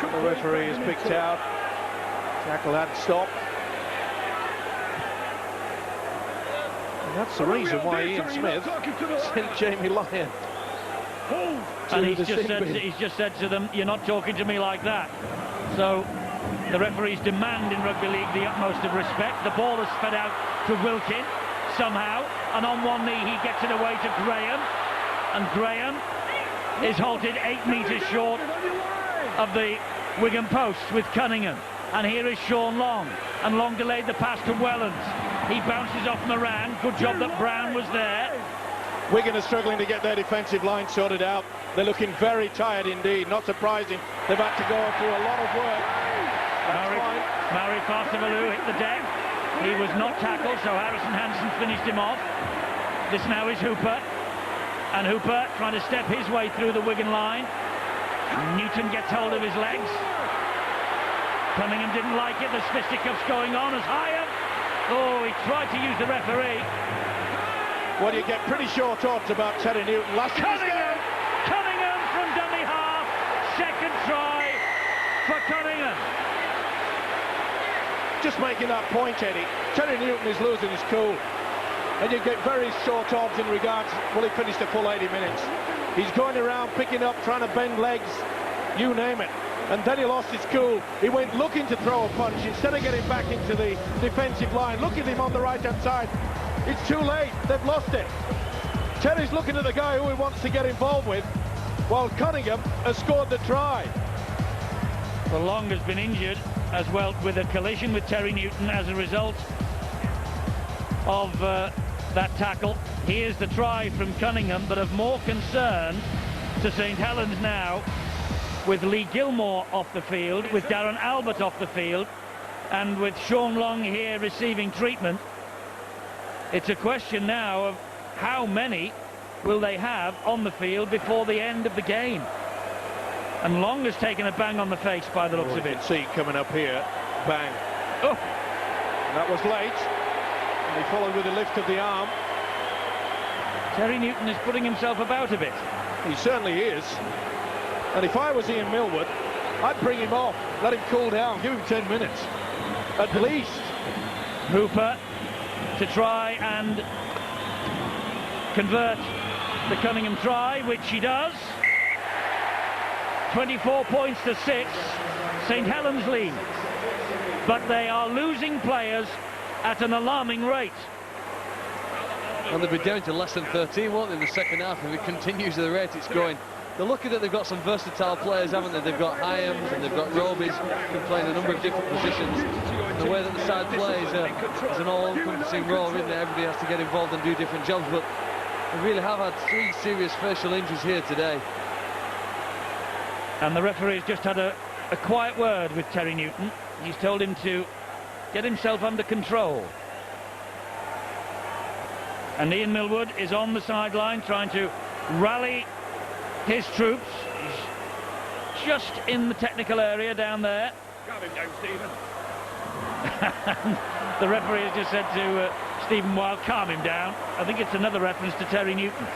the referee has picked out. Tackle had stopped. And that's the reason why Ian Smith sent Jamie Lyon. And he's just said to them, you're not talking to me like that. So the referees demand in rugby league the utmost of respect. The ball is fed out to Wilkin somehow, and on one knee he gets it away to Graham, and Graham is halted 8 metres short of the Wigan post with Cunningham. And here is Sean Long, and Long delayed the pass to Wellens. He bounces off Moran. Good job that Brown was there. Wigan are struggling to get their defensive line sorted out. They're looking very tired indeed. Not surprising. They've had to go through a lot of work. Mauri Farsivalou hit the deck. He was not tackled, so Harrison Hansen finished him off. This now is Hooper. And Hooper trying to step his way through the Wigan line. Newton gets hold of his legs. Cunningham didn't like it. There's fisticuffs going on as Hyam. Oh, he tried to use the referee. Well, you get pretty short odds about Terry Newton. Cunningham from dummy half. Second try for Cunningham. Just making that point, Eddie. Terry Newton is losing his cool. And you get very short odds in regards, well, he finished a full 80 minutes. He's going around, picking up, trying to bend legs, you name it. And then he lost his cool. He went looking to throw a punch instead of getting back into the defensive line. Look at him on the right-hand side. It's too late. They've lost it. Terry's looking at the guy who he wants to get involved with, while Cunningham has scored the try. Well, Long has been injured as well with a collision with Terry Newton as a result of that tackle. Here's the try from Cunningham, but of more concern to St Helens now, with Lee Gilmore off the field, with Darren Albert off the field, and with Sean Long here receiving treatment. It's a question now of how many will they have on the field before the end of the game. And Long has taken a bang on the face by the looks of it. You can see coming up here, bang. Oh, that was late. And he followed with a lift of the arm. Terry Newton is putting himself about a bit. He certainly is. And if I was Ian Millwood, I'd bring him off, let him cool down, give him 10 minutes, at least. Hooper to try and convert the Cunningham try, which he does. 24 points to 6, St Helens lead. But they are losing players at an alarming rate. And they'll be down to less than 13, won't they, in the second half, if it continues at the rate it's going. They're lucky that they've got some versatile players, haven't they? They've got Hyams and they've got Robies, who can play in a number of different positions. And the way that the side plays is an all-encompassing role, isn't it? Everybody has to get involved and do different jobs, but they really have had 3 serious facial injuries here today. And the referee has just had a quiet word with Terry Newton. He's told him to get himself under control. And Ian Millwood is on the sideline trying to rally his troops. He's just in the technical area down there. Calm him down, Stephen. The referee has just said to Stephen Wild, calm him down. I think it's another reference to Terry Newton.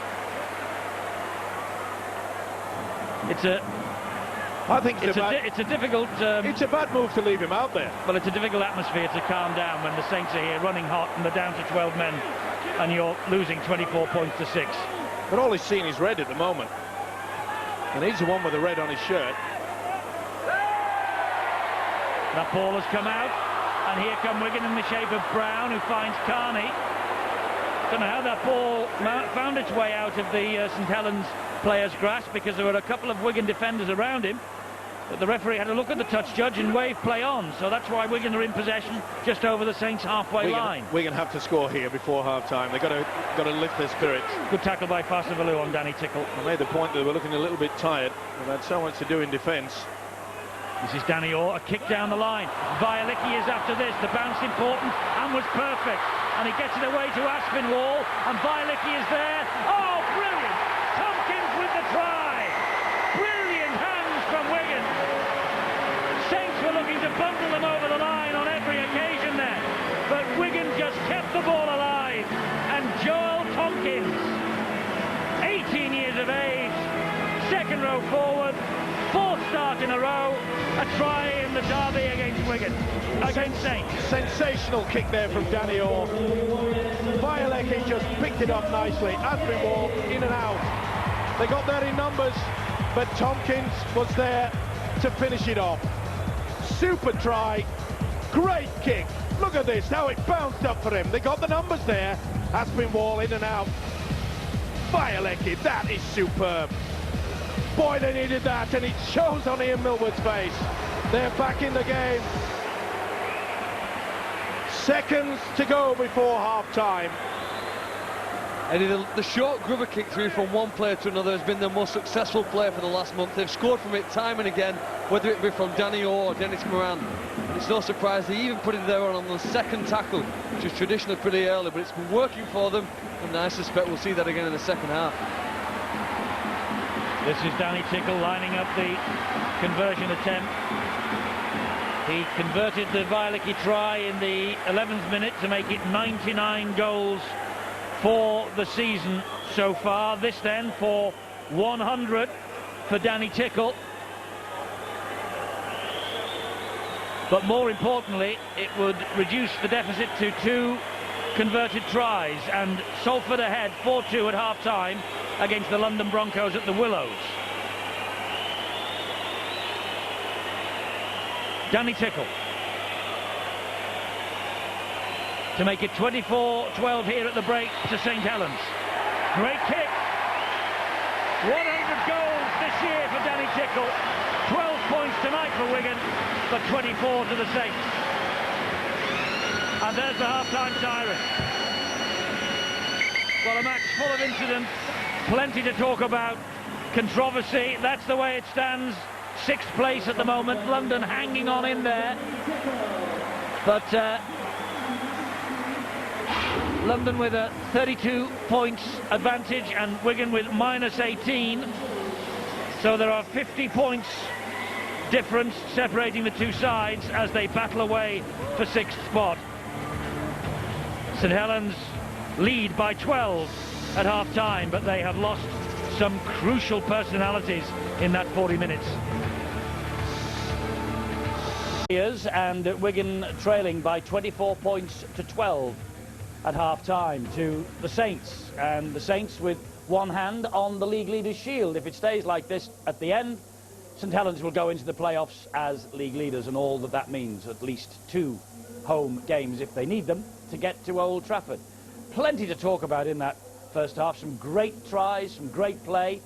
I think it's a difficult... it's a bad move to leave him out there. Well, it's a difficult atmosphere to calm down when the Saints are here running hot and they're down to 12 men and you're losing 24 points to 6. But all he's seen is red at the moment. And he's the one with the red on his shirt. That ball has come out, and here come Wigan in the shape of Brown, who finds Carney. Don't know how that ball found its way out of the St Helens player's grasp because there were a couple of Wigan defenders around him. But the referee had a look at the touch judge and waved play on, so that's why Wigan are in possession just over the Saints halfway line. Wigan have to score here before half-time. They've got to lift their spirits. Good tackle by Fassavalu on Danny Tickle. I made the point that they were looking a little bit tired. They've had so much to do in defence. This is Danny Orr, a kick down the line. Vialicki is after this. The bounce important and was perfect. And he gets it away to Aspinwall, and Vialicki is there. Oh, brilliant! Tompkins with the try. Brilliant hands from Wigan. Saints were looking to bundle them over the line on every occasion there, but Wigan just kept the ball alive. And Joel Tompkins, 18 years of age, second row forward, fourth start in a row, a try in the derby against Wigan, against Saints. Sensational kick there from Danny Orr. Vialecki just picked it up nicely. Aspinwall in and out. They got there in numbers, but Tompkins was there to finish it off. Super try, great kick. Look at this, how it bounced up for him. They got the numbers there. Aspinwall in and out. Vialecki, that is superb. Boy, they needed that, and it shows on Ian Millward's face. They're back in the game. Seconds to go before half-time. Eddie, the short grubber kick through from one player to another has been the most successful player for the last month. They've scored from it time and again, whether it be from Danny Orr or Dennis Moran. And it's no surprise they even put it there on the second tackle, which is traditionally pretty early, but it's been working for them, and I suspect we'll see that again in the second half. This is Danny Tickle lining up the conversion attempt. He converted the Vialicki try in the 11th minute to make it 99 goals for the season so far. This then for 100 for Danny Tickle. But more importantly, it would reduce the deficit to 2 converted tries, and Salford ahead 4-2 at half-time against the London Broncos at the Willows. Danny Tickle to make it 24-12 here at the break to St Helens. Great kick. 100 goals this year for Danny Tickle. 12 points tonight for Wigan, but 24 to the Saints. And there's the half-time siren. Well, a match full of incident, plenty to talk about, controversy. That's the way it stands. 6th place at the moment, London hanging on in there. But London with a 32 points advantage and Wigan with -18. So there are 50 points difference separating the two sides as they battle away for 6th spot. St Helens lead by 12 at half-time, but they have lost some crucial personalities in that 40 minutes. And Wigan trailing by 24 points to 12 at half-time to the Saints. And the Saints with one hand on the league leaders' shield. If it stays like this at the end, St Helens will go into the playoffs as league leaders, and all that means at least 2 home games if they need them to get to Old Trafford. Plenty to talk about in that first half. Some great tries, some great play.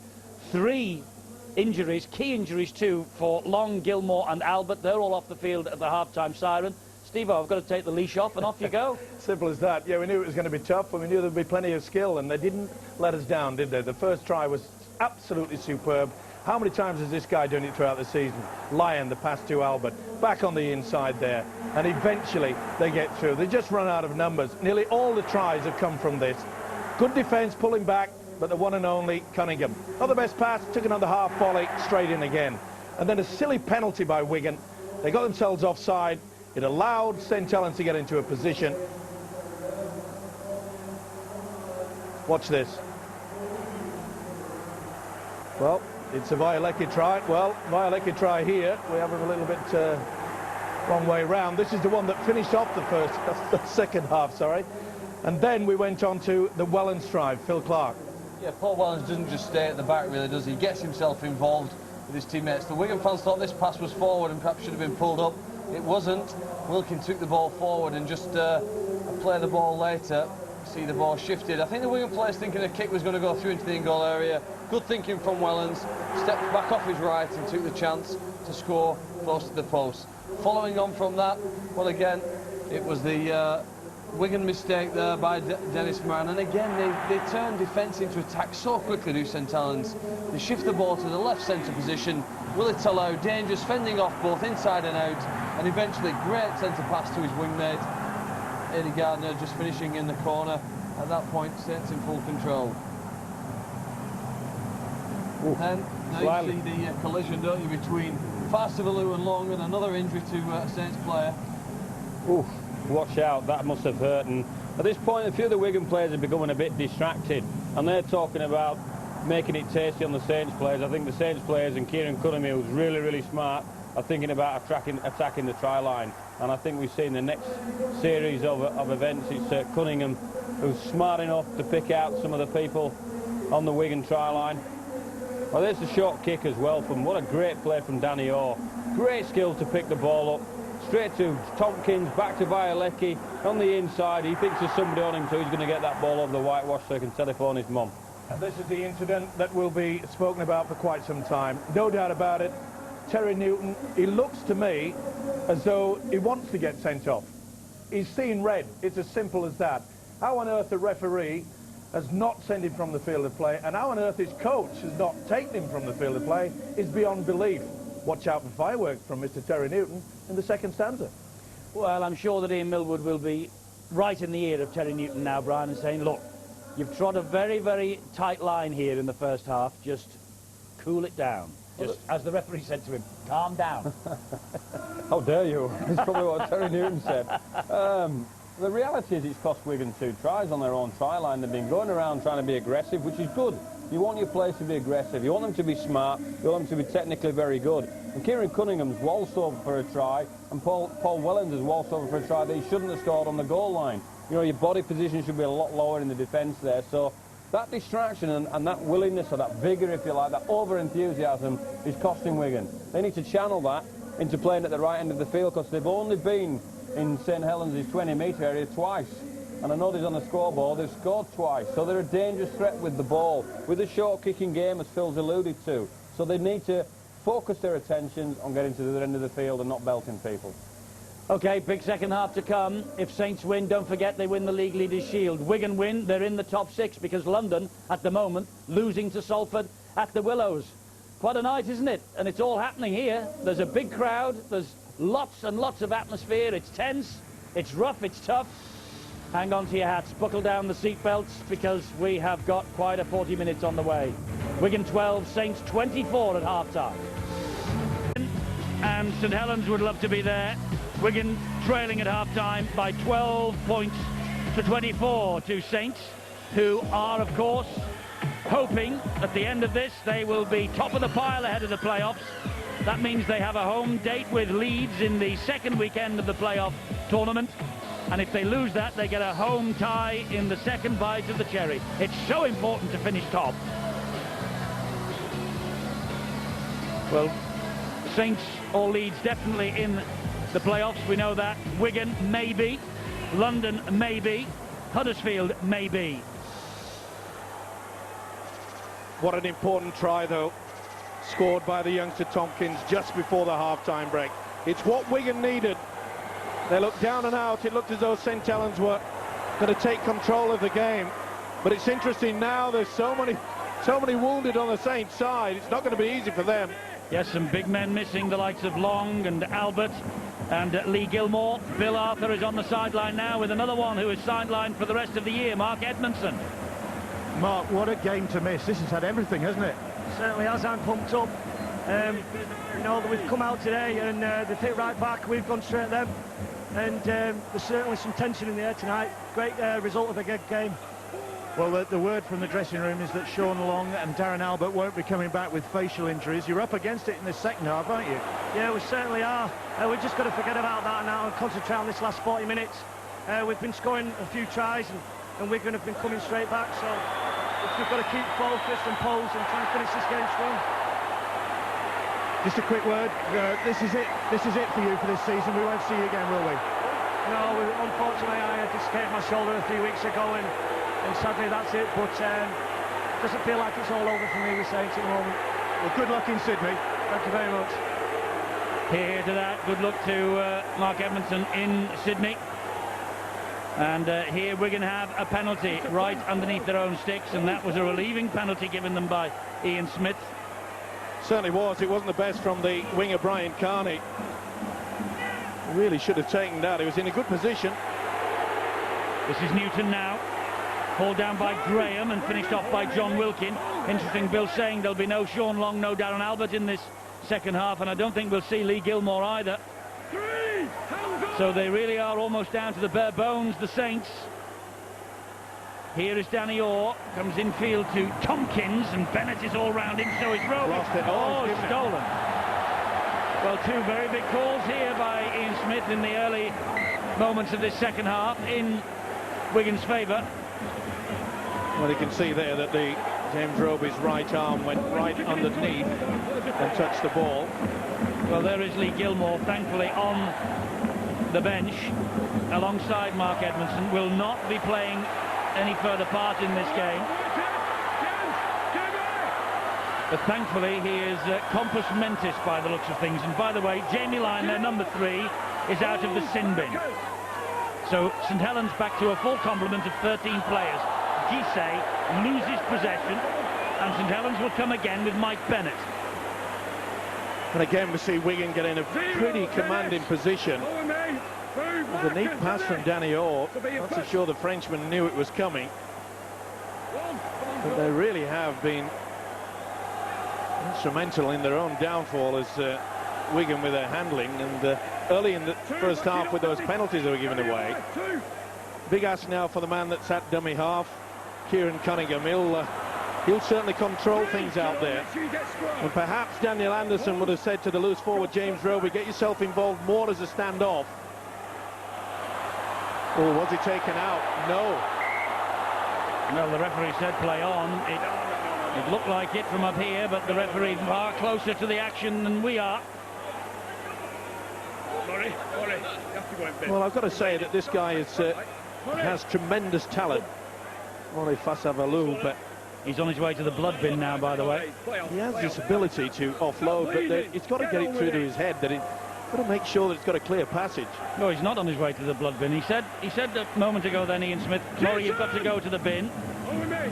3 injuries, key injuries too, for Long, Gilmore and Albert. They're all off the field at the half-time siren. Steve-O, I've got to take the leash off and off you go. Simple as that. Yeah, we knew it was going to be tough, and we knew there'd be plenty of skill, and they didn't let us down, did they? The first try was absolutely superb. How many times has this guy done it throughout the season? Lyon, the pass to Albert, back on the inside there, and eventually they get through. They just run out of numbers. Nearly all the tries have come from this. Good defence, pulling back, but the one and only Cunningham. Not the best pass, took another half volley, straight in again. And then a silly penalty by Wigan. They got themselves offside. It allowed St Helens to get into a position. Watch this. Well, it's a Vialecki try. Well, Vialecki try here. We have a little bit wrong way round. This is the one that finished off the second half, sorry. And then we went on to the Wellens try, Phil Clark. Yeah, Paul Wellens doesn't just stay at the back, really, does he? He gets himself involved with his teammates. The Wigan fans thought this pass was forward and perhaps should have been pulled up. It wasn't. Wilkin took the ball forward and just played the ball later. see the ball shifted. I think the Wigan players thinking a kick was going to go through into the in-goal area. Good thinking from Wellens. Stepped back off his right and took the chance to score close to the post. Following on from that, well, again, it was the Wigan mistake there by Dennis Moran, and again they turn defence into attack so quickly, do St Helens. They shift the ball to the left centre position. Will it allow dangerous fending off both inside and out, and eventually great centre pass to his wingmate Eddie Gardner, just finishing in the corner. At that point, Saints in full control. Then now you see the collision, don't you, between Farcivalou and Long, and another injury to a Saints player. Oof, watch out, that must have hurt. And at this point, a few of the Wigan players are becoming a bit distracted, and they're talking about making it tasty on the Saints players. I think the Saints players and Kieran Cunningham, who's really, really smart, are thinking about attacking the try line. And I think we've seen the next series of events, it's Cunningham who's smart enough to pick out some of the people on the Wigan try line. Well, there's the short kick as well from, what a great play from Danny Orr. Great skill to pick the ball up. Straight to Tompkins, back to Violecki, on the inside. He thinks there's somebody on him, so he's going to get that ball over the whitewash so he can telephone his mum. And this is the incident that will be spoken about for quite some time. No doubt about it. Terry Newton, he looks to me as though he wants to get sent off. He's seen red. It's as simple as that. How on earth the referee has not sent him from the field of play, and how on earth his coach has not taken him from the field of play, is beyond belief. Watch out for fireworks from Mr. Terry Newton in the second stanza. Well, I'm sure that Ian Millwood will be right in the ear of Terry Newton now, Brian, and saying, look, you've trod a very, very tight line here in the first half. Just cool it down. Just, as the referee said to him, calm down. How dare you? That's probably what Terry Newton said. The reality is it's cost Wigan 2 tries on their own try line. They've been going around trying to be aggressive, which is good. You want your players to be aggressive. You want them to be smart. You want them to be technically very good. And Kieran Cunningham's waltzed over for a try, and Paul Wellens has waltzed over for a try that he shouldn't have scored on the goal line. You know, your body position should be a lot lower in the defence there. So that distraction and that willingness, or that vigour, if you like, that over-enthusiasm is costing Wigan. They need to channel that into playing at the right end of the field, because they've only been in St Helens' 20-metre area twice. And I know they're on the scoreboard, they've scored twice. So they're a dangerous threat with the ball, with a short kicking game, as Phil's alluded to. So they need to focus their attention on getting to the other end of the field and not belting people. OK, big second half to come. If Saints win, don't forget they win the League Leaders' Shield. Wigan win, they're in the top 6, because London, at the moment, losing to Salford at the Willows. Quite a night, isn't it? And it's all happening here. There's a big crowd, there's lots and lots of atmosphere. It's tense, it's rough, it's tough. Hang on to your hats, buckle down the seatbelts, because we have got quite a 40 minutes on the way. Wigan 12, Saints 24 at half-time. And St Helens would love to be there. Wigan trailing at half-time by 12 points to 24 to Saints, who are, of course, hoping at the end of this they will be top of the pile ahead of the playoffs. That means they have a home date with Leeds in the second weekend of the playoff tournament. And if they lose that, they get a home tie in the second bite of the cherry. It's so important to finish top. Well, Saints or Leeds definitely in the playoffs, we know that. Wigan, maybe. London, maybe. Huddersfield, maybe. What an important try, though, scored by the youngster Tompkins just before the half-time break. It's what Wigan needed. They looked down and out. It looked as though St Helens were going to take control of the game. But it's interesting now, there's so many wounded on the Saints side. It's not going to be easy for them. Yes, some big men missing, the likes of Long and Albert and Lee Gilmore. Bill Arthur is on the sideline now with another one who is sidelined for the rest of the year, Mark Edmondson. Mark, what a game to miss. This has had everything, hasn't it? Certainly has. I'm pumped up. You know, we've come out today and they've hit right back. We've gone straight at them. And there's certainly some tension in the air tonight. Great result of a good game. Well, the word from the dressing room is that Sean Long and Darren Albert won't be coming back with facial injuries. You're up against it in the second half, aren't you? Yeah, we certainly are. We've just got to forget about that now and concentrate on this last 40 minutes. We've been scoring a few tries and Wigan have been coming straight back. So we've got to keep focused and pose and try and finish this game strong. Just a quick word. This is it. This is it for you for this season. We won't see you again, will we? No, unfortunately I dislocated my shoulder a few weeks ago, and sadly that's it. But doesn't feel like it's all over for me with Saints at the moment. Well, good luck in Sydney. Thank you very much. Here to that. Good luck to Mark Edmondson in Sydney. And here Wigan have a penalty right underneath their own sticks, and that was a relieving penalty given them by Ian Smith. Certainly was. It wasn't the best from the winger Brian Carney. Really should have taken that. He was in a good position. This is Newton now. Hauled down by Graham and finished off by John Wilkin. Interesting, Bill saying there'll be no Sean Long, no Darren Albert in this second half, and I don't think we'll see Lee Gilmore either. So they really are almost down to the bare bones, the Saints. Here is Danny Orr, comes infield to Tompkins, and Bennett is all round him, so is Rowe. Lost it. Oh, stolen. Well, two very big calls here by Ian Smith in the early moments of this second half in Wigan's favour. Well, you can see there that the James Roby's right arm went right underneath and touched the ball. Well, there is Lee Gilmore, thankfully, on the bench alongside Mark Edmondson. Will not be playing any further part in this game. But thankfully, he is compos mentis by the looks of things. And by the way, Jamie Lyne, their number 3, is out of the sin bin. So St Helens back to a full complement of 13 players. Gissé loses possession, and St Helens will come again with Mike Bennett. And again, we see Wigan get in a pretty commanding position. There's a neat pass from Danny Orr. Not so sure the Frenchman knew it was coming. But they really have been instrumental in their own downfall as Wigan with their handling. And early in the first half with those penalties that were given away. Big ask now for the man that's at dummy half, Kieran Cunningham. He'll certainly control things out there. And perhaps Daniel Anderson would have said to the loose forward James Roby, get yourself involved more as a standoff. Or was he taken out? No. Well, the referee said play on. It looked like it from up here, but the referee far closer to the action than we are. Well, I've got to say that this guy has tremendous talent. Mori Fasavalu, but he's on his way to the blood bin now, by the way. He has this ability to offload, but he's got to get it through to his head. That he's got to make sure that it's got a clear passage. No, he's not on his way to the blood bin. He said a moment ago then, Ian Smith, Mori, you've got to go to the bin.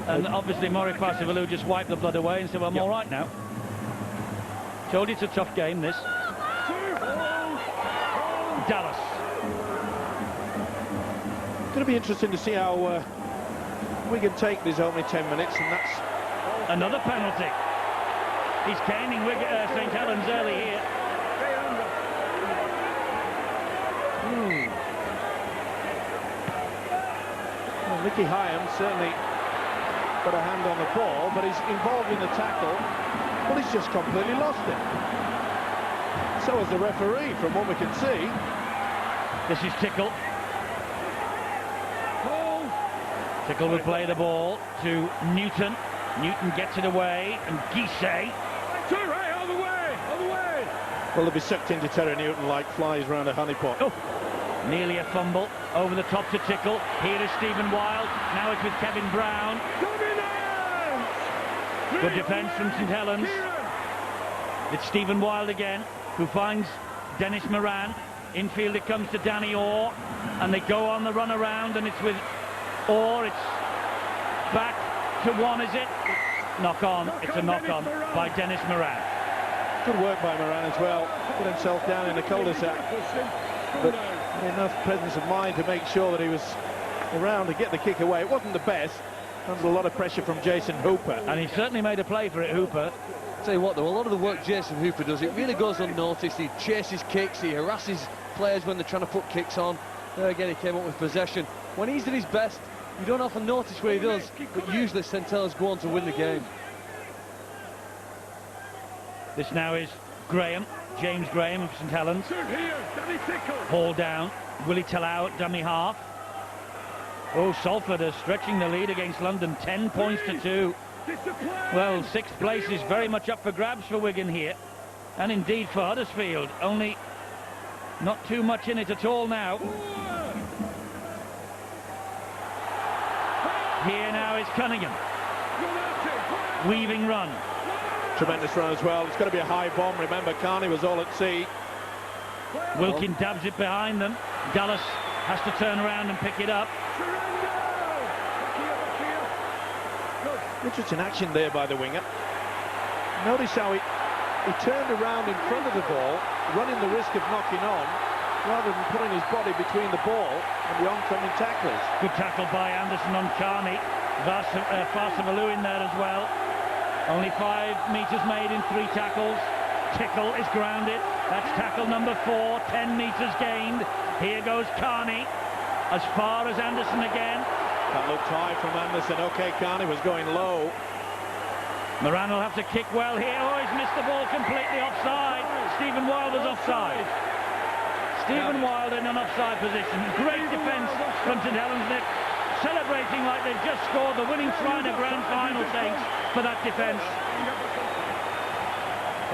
And obviously Mori Fasavalu just wiped the blood away and said, well, I'm all right now. Told you it's a tough game, this. Dallas. It's going to be interesting to see how Wigan take this only 10 minutes, and that's another penalty. He's caning St Helens early here. Well, Nicky Hyam certainly got a hand on the ball, but he's involved in the tackle, but he's just completely lost it. So is the referee, from what we can see. This is Tickle. Tickle will play the ball to Newton. Newton gets it away, and Gissé. Well, they'll be sucked into Terry Newton like flies round a honeypot. Oh, nearly a fumble. Over the top to Tickle. Here is Stephen Wild. Now it's with Kevin Brown. Good defence from St Helens. It's Stephen Wild again, who finds Dennis Moran. Infield it comes to Danny Orr, and they go on the run around, and it's with Orr. It's back to one, is it? Knock on. It's a knock on by Dennis Moran. Good work by Moran as well. Put himself down in the cul-de-sac, but enough presence of mind to make sure that he was around to get the kick away. It wasn't the best. Under a lot of pressure from Jason Hooper. And he certainly made a play for it, Hooper. Tell you what, though, a lot of the work Jason Hooper does, it really goes unnoticed. He chases kicks, he harasses players when they're trying to put kicks on. There again, he came up with possession. When he's at his best, you don't often notice what he does, but usually St Helens go on to win the game. This now is Graham, James Graham of St Helens. Ball down. Willie Talau at dummy half. Oh, Salford are stretching the lead against London, 10 points to 2. Well, 6th place is very much up for grabs for Wigan here, and indeed for Huddersfield. Only Not too much in it at all now. Here now is Cunningham. Weaving run. Tremendous run as well. It's going to be a high bomb. Remember, Carney was all at sea. Wilkin dabs it behind them. Dallas has to turn around and pick it up. Richardson action there by the winger. Notice how he turned around in front of the ball, running the risk of knocking on, rather than putting his body between the ball and the oncoming tacklers. Good tackle by Anderson on Carney. Farsavalu in there as well. Only 5 metres made in 3 tackles. Tickle is grounded. That's tackle number 4, 10 metres gained. Here goes Carney, as far as Anderson again. That looked high from Anderson. Okay, Carney was going low. Moran will have to kick well here. Oh, he's missed the ball completely offside. Stephen Wild was offside. Stephen Wild in an offside position. Great defence from St Helens. They're celebrating like they've just scored the winning Shriner Grand Final, Saints, for that defence.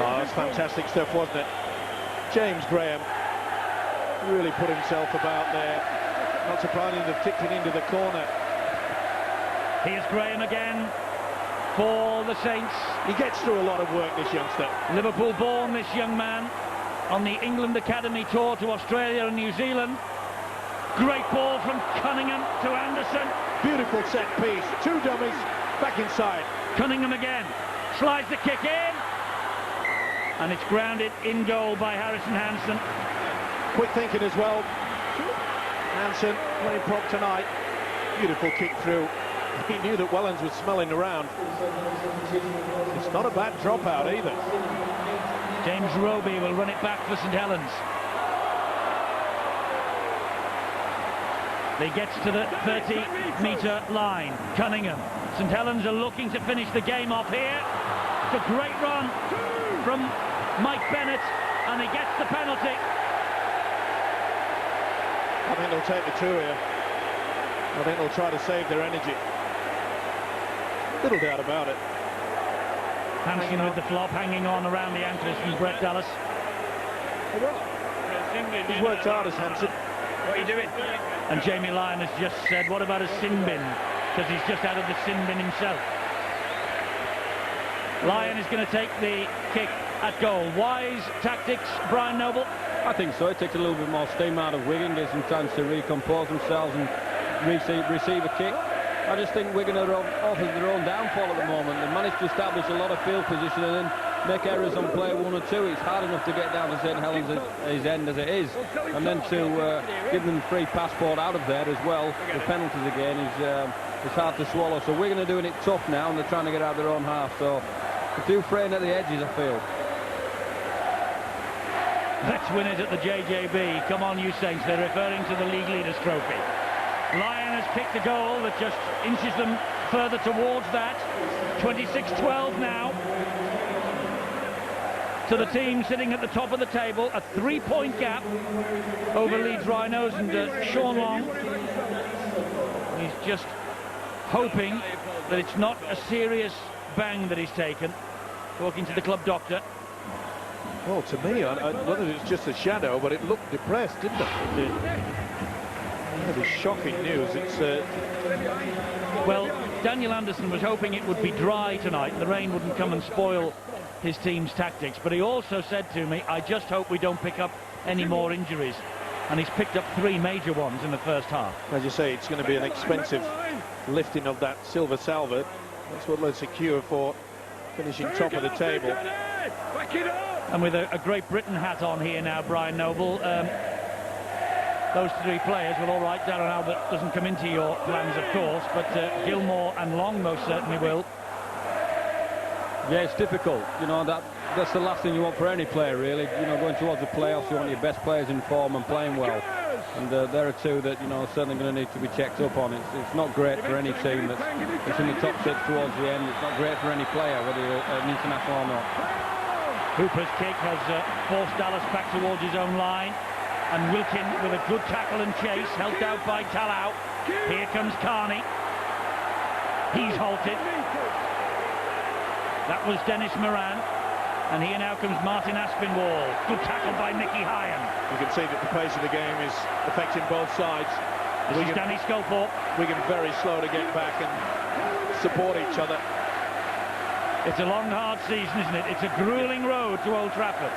Oh, that's fantastic stuff, wasn't it? James Graham really put himself about there. Not surprising to tick it into the corner. Here's Graham again for the Saints. He gets through a lot of work, this youngster. Liverpool born, this young man, on the England Academy tour to Australia and New Zealand. Great ball from Cunningham to Anderson. Beautiful set piece. 2 dummies, back inside. Cunningham again. Slides the kick in. And it's grounded in goal by Harrison Hansen. Quick thinking as well. Hansen playing prop tonight. Beautiful kick through. He knew that Wellens was smelling around. It's not a bad dropout either. James Roby will run it back for St Helens. He gets to the 30-metre line. Cunningham. St Helens are looking to finish the game off here. It's a great run from Mike Bennett, and he gets the penalty. I think they'll take the 2 here. I think they'll try to save their energy. Little doubt about it. Hansen with the flop hanging on around the ankles from Brett Dallas. He's worked hard as Hansen. What are you doing? And Jamie Lyon has just said, what about a sin bin? Because he's just out of the sin bin himself. Lyon is going to take the kick at goal. Wise tactics, Brian Noble? I think so. It takes a little bit more steam out of Wigan, gives them chance to recompose themselves and receive a kick. I just think Wigan are off of their own downfall at the moment. They managed to establish a lot of field position and then make errors on play 1 or 2. It's hard enough to get down to St Helens at his end as it is. And then to give them free passport out of there as well, the penalties again, is hard to swallow. So Wigan are doing it tough now and they're trying to get out their own half. So they're too fraying at the edges, I feel. Let's win it at the JJB. Come on, you Saints. They're referring to the League Leaders Trophy. Lyon has kicked a goal that just inches them further towards that. 26-12 now. To the team sitting at the top of the table. A 3-point gap over Leeds Rhinos and Sean Long. He's just hoping that it's not a serious bang that he's taken. Talking to the club doctor. Well, to me, whether it's just a shadow, but it looked depressed, didn't it? That is shocking news. It's well, Daniel Anderson was hoping it would be dry tonight. The rain wouldn't come and spoil his team's tactics. But he also said to me, I just hope we don't pick up any more injuries. And he's picked up 3 major ones in the first half. As you say, it's going to be an expensive lifting of that silver salver. That's what they'll secure for finishing top of the table. And with a Great Britain hat on here now, Brian Noble, those 3 players, well, all right, Darren Albert doesn't come into your plans, of course, but Gilmore and Long most certainly will. Yeah, it's difficult. You know, that's the last thing you want for any player, really. You know, going towards the playoffs, you want your best players in form and playing well. And there are 2 that, you know, are certainly going to need to be checked up on. It's not great for any team that's in the top 6 towards the end. It's not great for any player, whether you're an international or not. Hooper's kick has forced Dallas back towards his own line. And Wilkin with a good tackle and chase, helped out by Talau. Here comes Carney. He's halted. That was Dennis Moran. And here now comes Martin Aspinwall. Good tackle by Mickey Hyan. You can see that the pace of the game is affecting both sides. This is Danny Sculthorpe. Wigan very slow to get back and support each other. It's a long, hard season, isn't it? It's a grueling road to Old Trafford.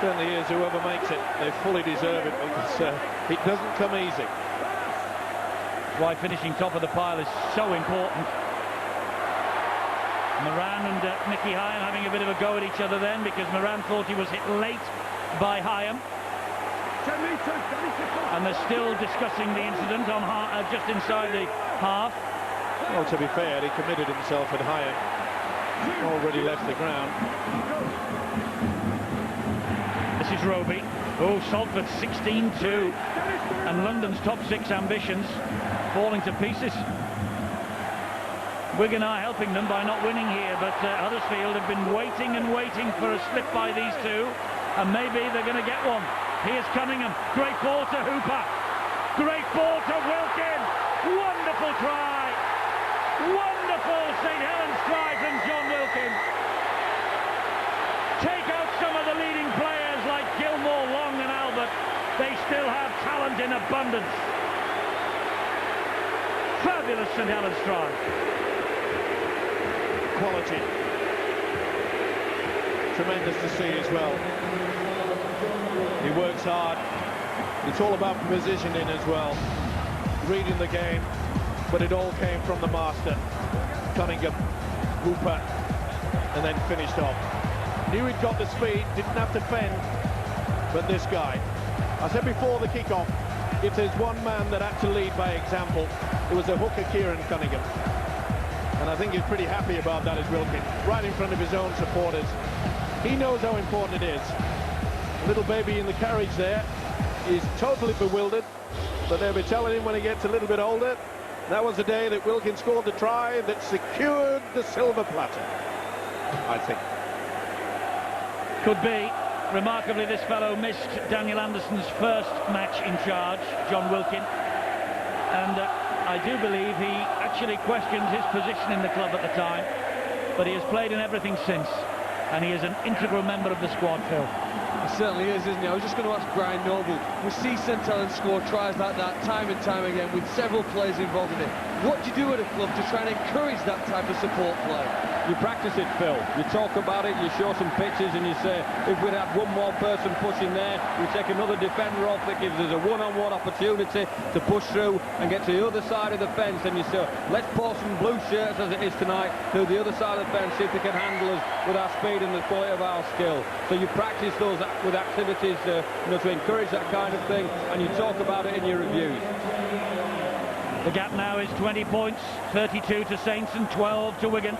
Certainly is. Whoever makes it, they fully deserve it, because it doesn't come easy. That's why finishing top of the pile is so important. Moran and Mickey Hyam having a bit of a go at each other then, because Moran thought he was hit late by Hyam. And they're still discussing the incident on just inside the half. Well, to be fair, he committed himself at Hyam. Already left the ground. This is Roby. Oh, Salford 16-2. And London's top six ambitions falling to pieces. Wigan are helping them by not winning here, but Huddersfield have been waiting and waiting for a slip by these two, and maybe they're going to get one. Here's Cunningham. Great ball to Hooper. Great ball to Wilkin. Wonderful try. Wonderful St Helens try from John Wilkin. Take out some of the leading players like Gilmore, Long and Albert. They still have talent in abundance. Fabulous St Helens try. Quality. Tremendous to see as well. He works hard. It's all about positioning as well. Reading the game, but it all came from the master. Cunningham, Hooper, and then finished off. Knew he'd got the speed, didn't have to fend, but this guy. I said before the kick-off, if there's one man that had to lead by example, it was a hooker, Kieran Cunningham. And I think he's pretty happy about that as Wilkin, right in front of his own supporters. He knows how important it is. Little baby in the carriage there is totally bewildered, but they'll be telling him when he gets a little bit older. That was the day that Wilkin scored the try that secured the silver platter, I think. Could be. Remarkably, this fellow missed Daniel Anderson's first match in charge, John Wilkin, and I do believe he actually questioned his position in the club at the time, but he has played in everything since, and he is an integral member of the squad, Phil. He certainly is, isn't he? I was just going to ask Brian Noble. We see St Helens score tries like that time and time again with several players involved in it. What do you do at a club to try and encourage that type of support play? You practice it, Phil. You talk about it, you show some pictures, and you say, if we'd have one more person pushing there, we take another defender off that gives us a one-on-one opportunity to push through and get to the other side of the fence. And you say, let's pour some blue shirts, as it is tonight, to the other side of the fence, see if they can handle us with our speed and the quality of our skill. So you practice those with activities to encourage that kind of thing, and you talk about it in your reviews. The gap now is 20 points, 32 to Saints and 12 to Wigan.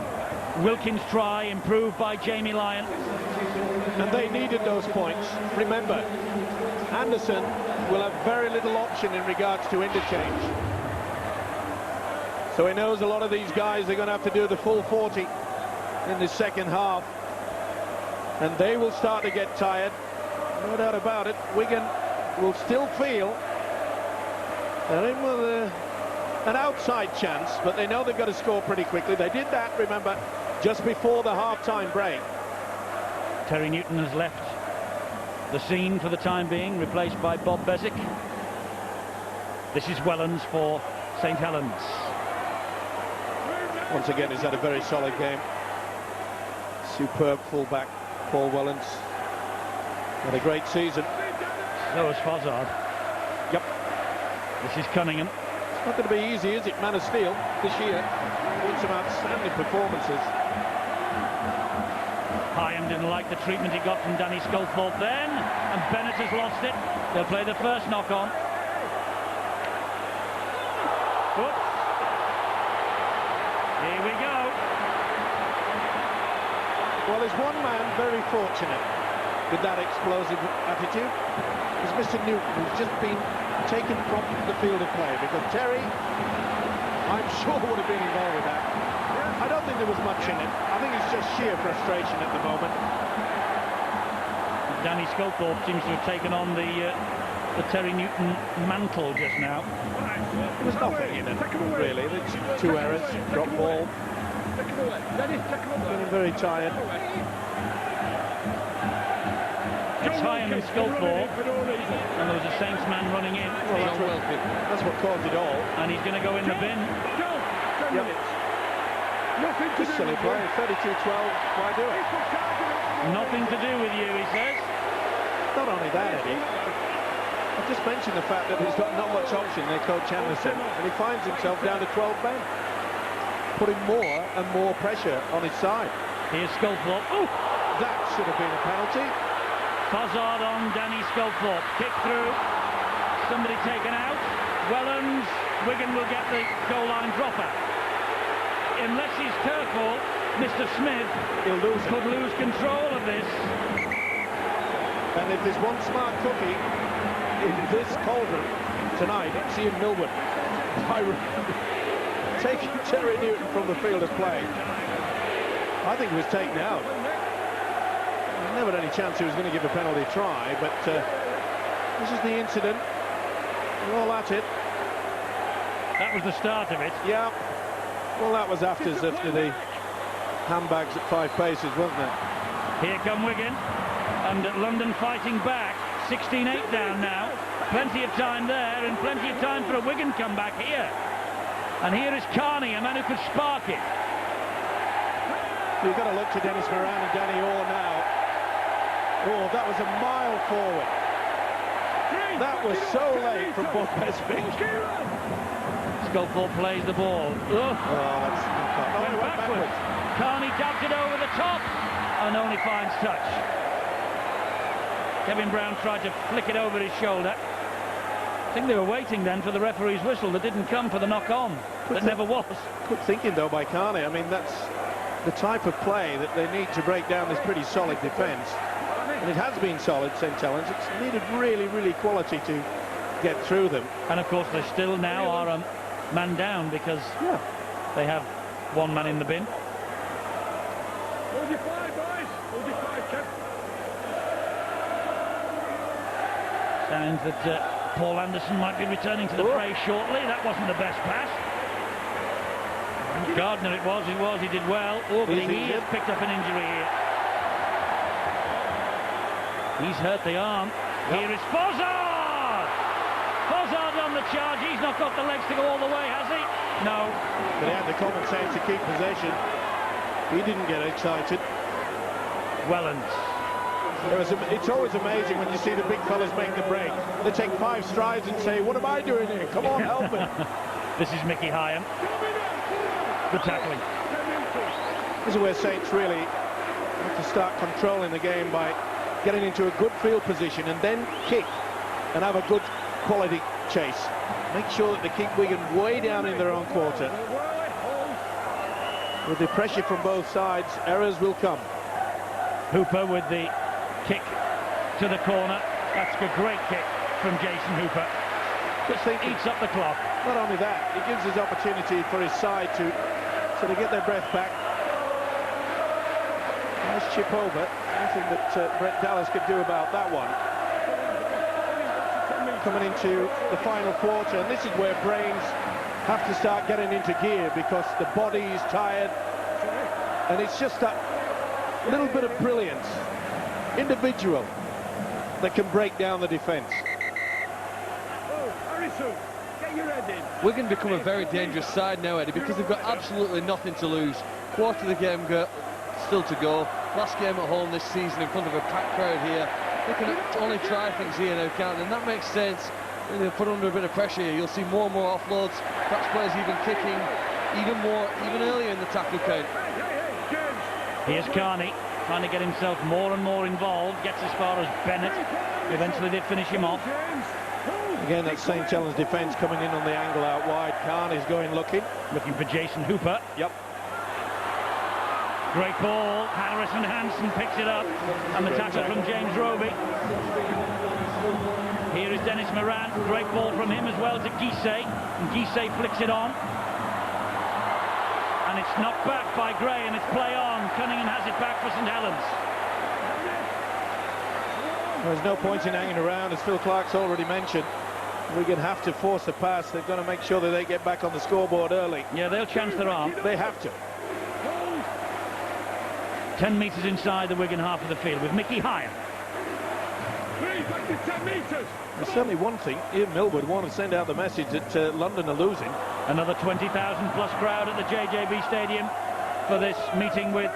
Wilkins' try improved by Jamie Lyon. And they needed those points. Remember, Anderson will have very little option in regards to interchange. So he knows a lot of these guys are going to have to do the full 40 in the second half. And they will start to get tired. No doubt about it. Wigan will still feel they're in with an outside chance, but they know they've got to score pretty quickly. They did that, remember, just before the half-time break. Terry Newton has left the scene for the time being, replaced by Bob Bezic. This is Wellens for St Helens. Once again, he's had a very solid game. Superb fullback, Paul Wellens. Had a great season. So is Fozzard. Yep. This is Cunningham. It's not going to be easy, is it? Man of Steel this year. With some outstanding performances. Hyam didn't like the treatment he got from Danny Sculthorpe then, and Bennett has lost it. They'll play the first knock-on. Oops. Here we go. Well, there's one man very fortunate with that explosive attitude. It's Mr. Newton, who's just been taken from the field of play, because Terry, I'm sure, would have been involved with that. I don't think there was much in it. I think it's just sheer frustration at the moment. Danny Sculthorpe seems to have taken on the Terry Newton mantle just now. There was nothing in it, really. The two errors, drop ball. Feeling very tired. It's Hyam and Sculthorpe, and there was a Saints man running in. Well, That's what caused it all. And he's going to go in the bin. Yep. Just silly play. 32-12. Why do it? Nothing to do with you, he says. Not only that, Eddie. I just mentioned the fact that he's got not much option there, Coach Anderson, and he finds himself down to 12 men, putting more and more pressure on his side. Here's Sculthorpe. Oh! That should have been a penalty. Fozzard on Danny Sculthorpe. Kick through. Somebody taken out. Wellens. Wigan will get the goal line dropout. Unless he's careful, Mr. Smith could lose control of this. And if there's one smart cookie in this cauldron tonight, it's Ian Milward. Taking Terry Newton from the field of play. I think he was taken out. Never had any chance he was going to give a penalty try, but this is the incident. We're all at it. That was the start of it. Yeah. Well, that was after the handbags at 5 paces, wasn't it? Here come Wigan, and London fighting back. 16-8 down now. Plenty of time there, and plenty of time for a Wigan comeback here. And here is Carney, a man who could spark it. You've got to look to Dennis Moran and Danny Orr now. Oh, that was a mile forward. That was so late from Bob Beswick. Sculthorpe plays the ball. Oh, Went backwards. Carney dubbed it over the top and only finds touch. Kevin Brown tried to flick it over his shoulder. I think they were waiting then for the referee's whistle that didn't come for the knock-on. That never was. Good thinking, though, by Carney. I mean, that's the type of play that they need to break down this pretty solid defence. And it has been solid, St Helens. It's needed really, really quality to get through them. And of course they still now are a man down because they have one man in the bin. Sounds that Paul Anderson might be returning to the fray shortly. That wasn't the best pass. Gardner it was, he did well. Oh, but he has picked up an injury here. He's hurt the arm. Here is Fozzard! Fozzard on the charge. He's not got the legs to go all the way, has he? No. But he had the common sense to keep possession. He didn't get excited. Wellens. It's always amazing when you see the big fellas make the break. They take 5 strides and say, what am I doing here? Come on, help me. This is Mickey Hyam. Good tackling. This is where Saints really have to start controlling the game by getting into a good field position and then kick and have a good quality chase. Make sure that they keep Wigan way down in their own quarter. With the pressure from both sides, errors will come. Hooper with the kick to the corner. That's a great kick from Jason Hooper. Just think, eats up the clock. Not only that, it gives us opportunity for his side to sort of get their breath back. Nice chip over. Nothing that Brett Dallas could do about that one. Coming into the final quarter, and this is where brains have to start getting into gear because the body is tired, and it's just that little bit of brilliance, individual, that can break down the defence. Wigan become a very dangerous side now, Eddie, because they've got absolutely nothing to lose. Quarter of the game still to go. Last game at home this season in front of a packed crowd here. They can only try things here now, can't they? And that makes sense. When they're put under a bit of pressure here, you'll see more and more offloads. Perhaps players even kicking even earlier in the tackle count. Here's Carney trying to get himself more and more involved. Gets as far as Bennett. Eventually they finish him off. Again, that St Helens defence coming in on the angle out wide. Carney's going looking for Jason Hooper. Yep. Great ball. Harrison Hansen picks it up, and the tackle from James Roby. Here is Dennis Moran. Great ball from him as well to Guisset, and Guisset flicks it on. And it's knocked back by Gray, and it's play on. Cunningham has it back for St Helens. There's no point in hanging around, as Phil Clark's already mentioned. Wigan have to force a pass. They've got to make sure that they get back on the scoreboard early. Yeah, they'll chance their arm. They have to. 10 metres inside the Wigan half of the field with Mickey Hyam. There's certainly one thing, Ian Mill would want to send out the message that London are losing. Another 20,000 plus crowd at the JJB Stadium for this meeting with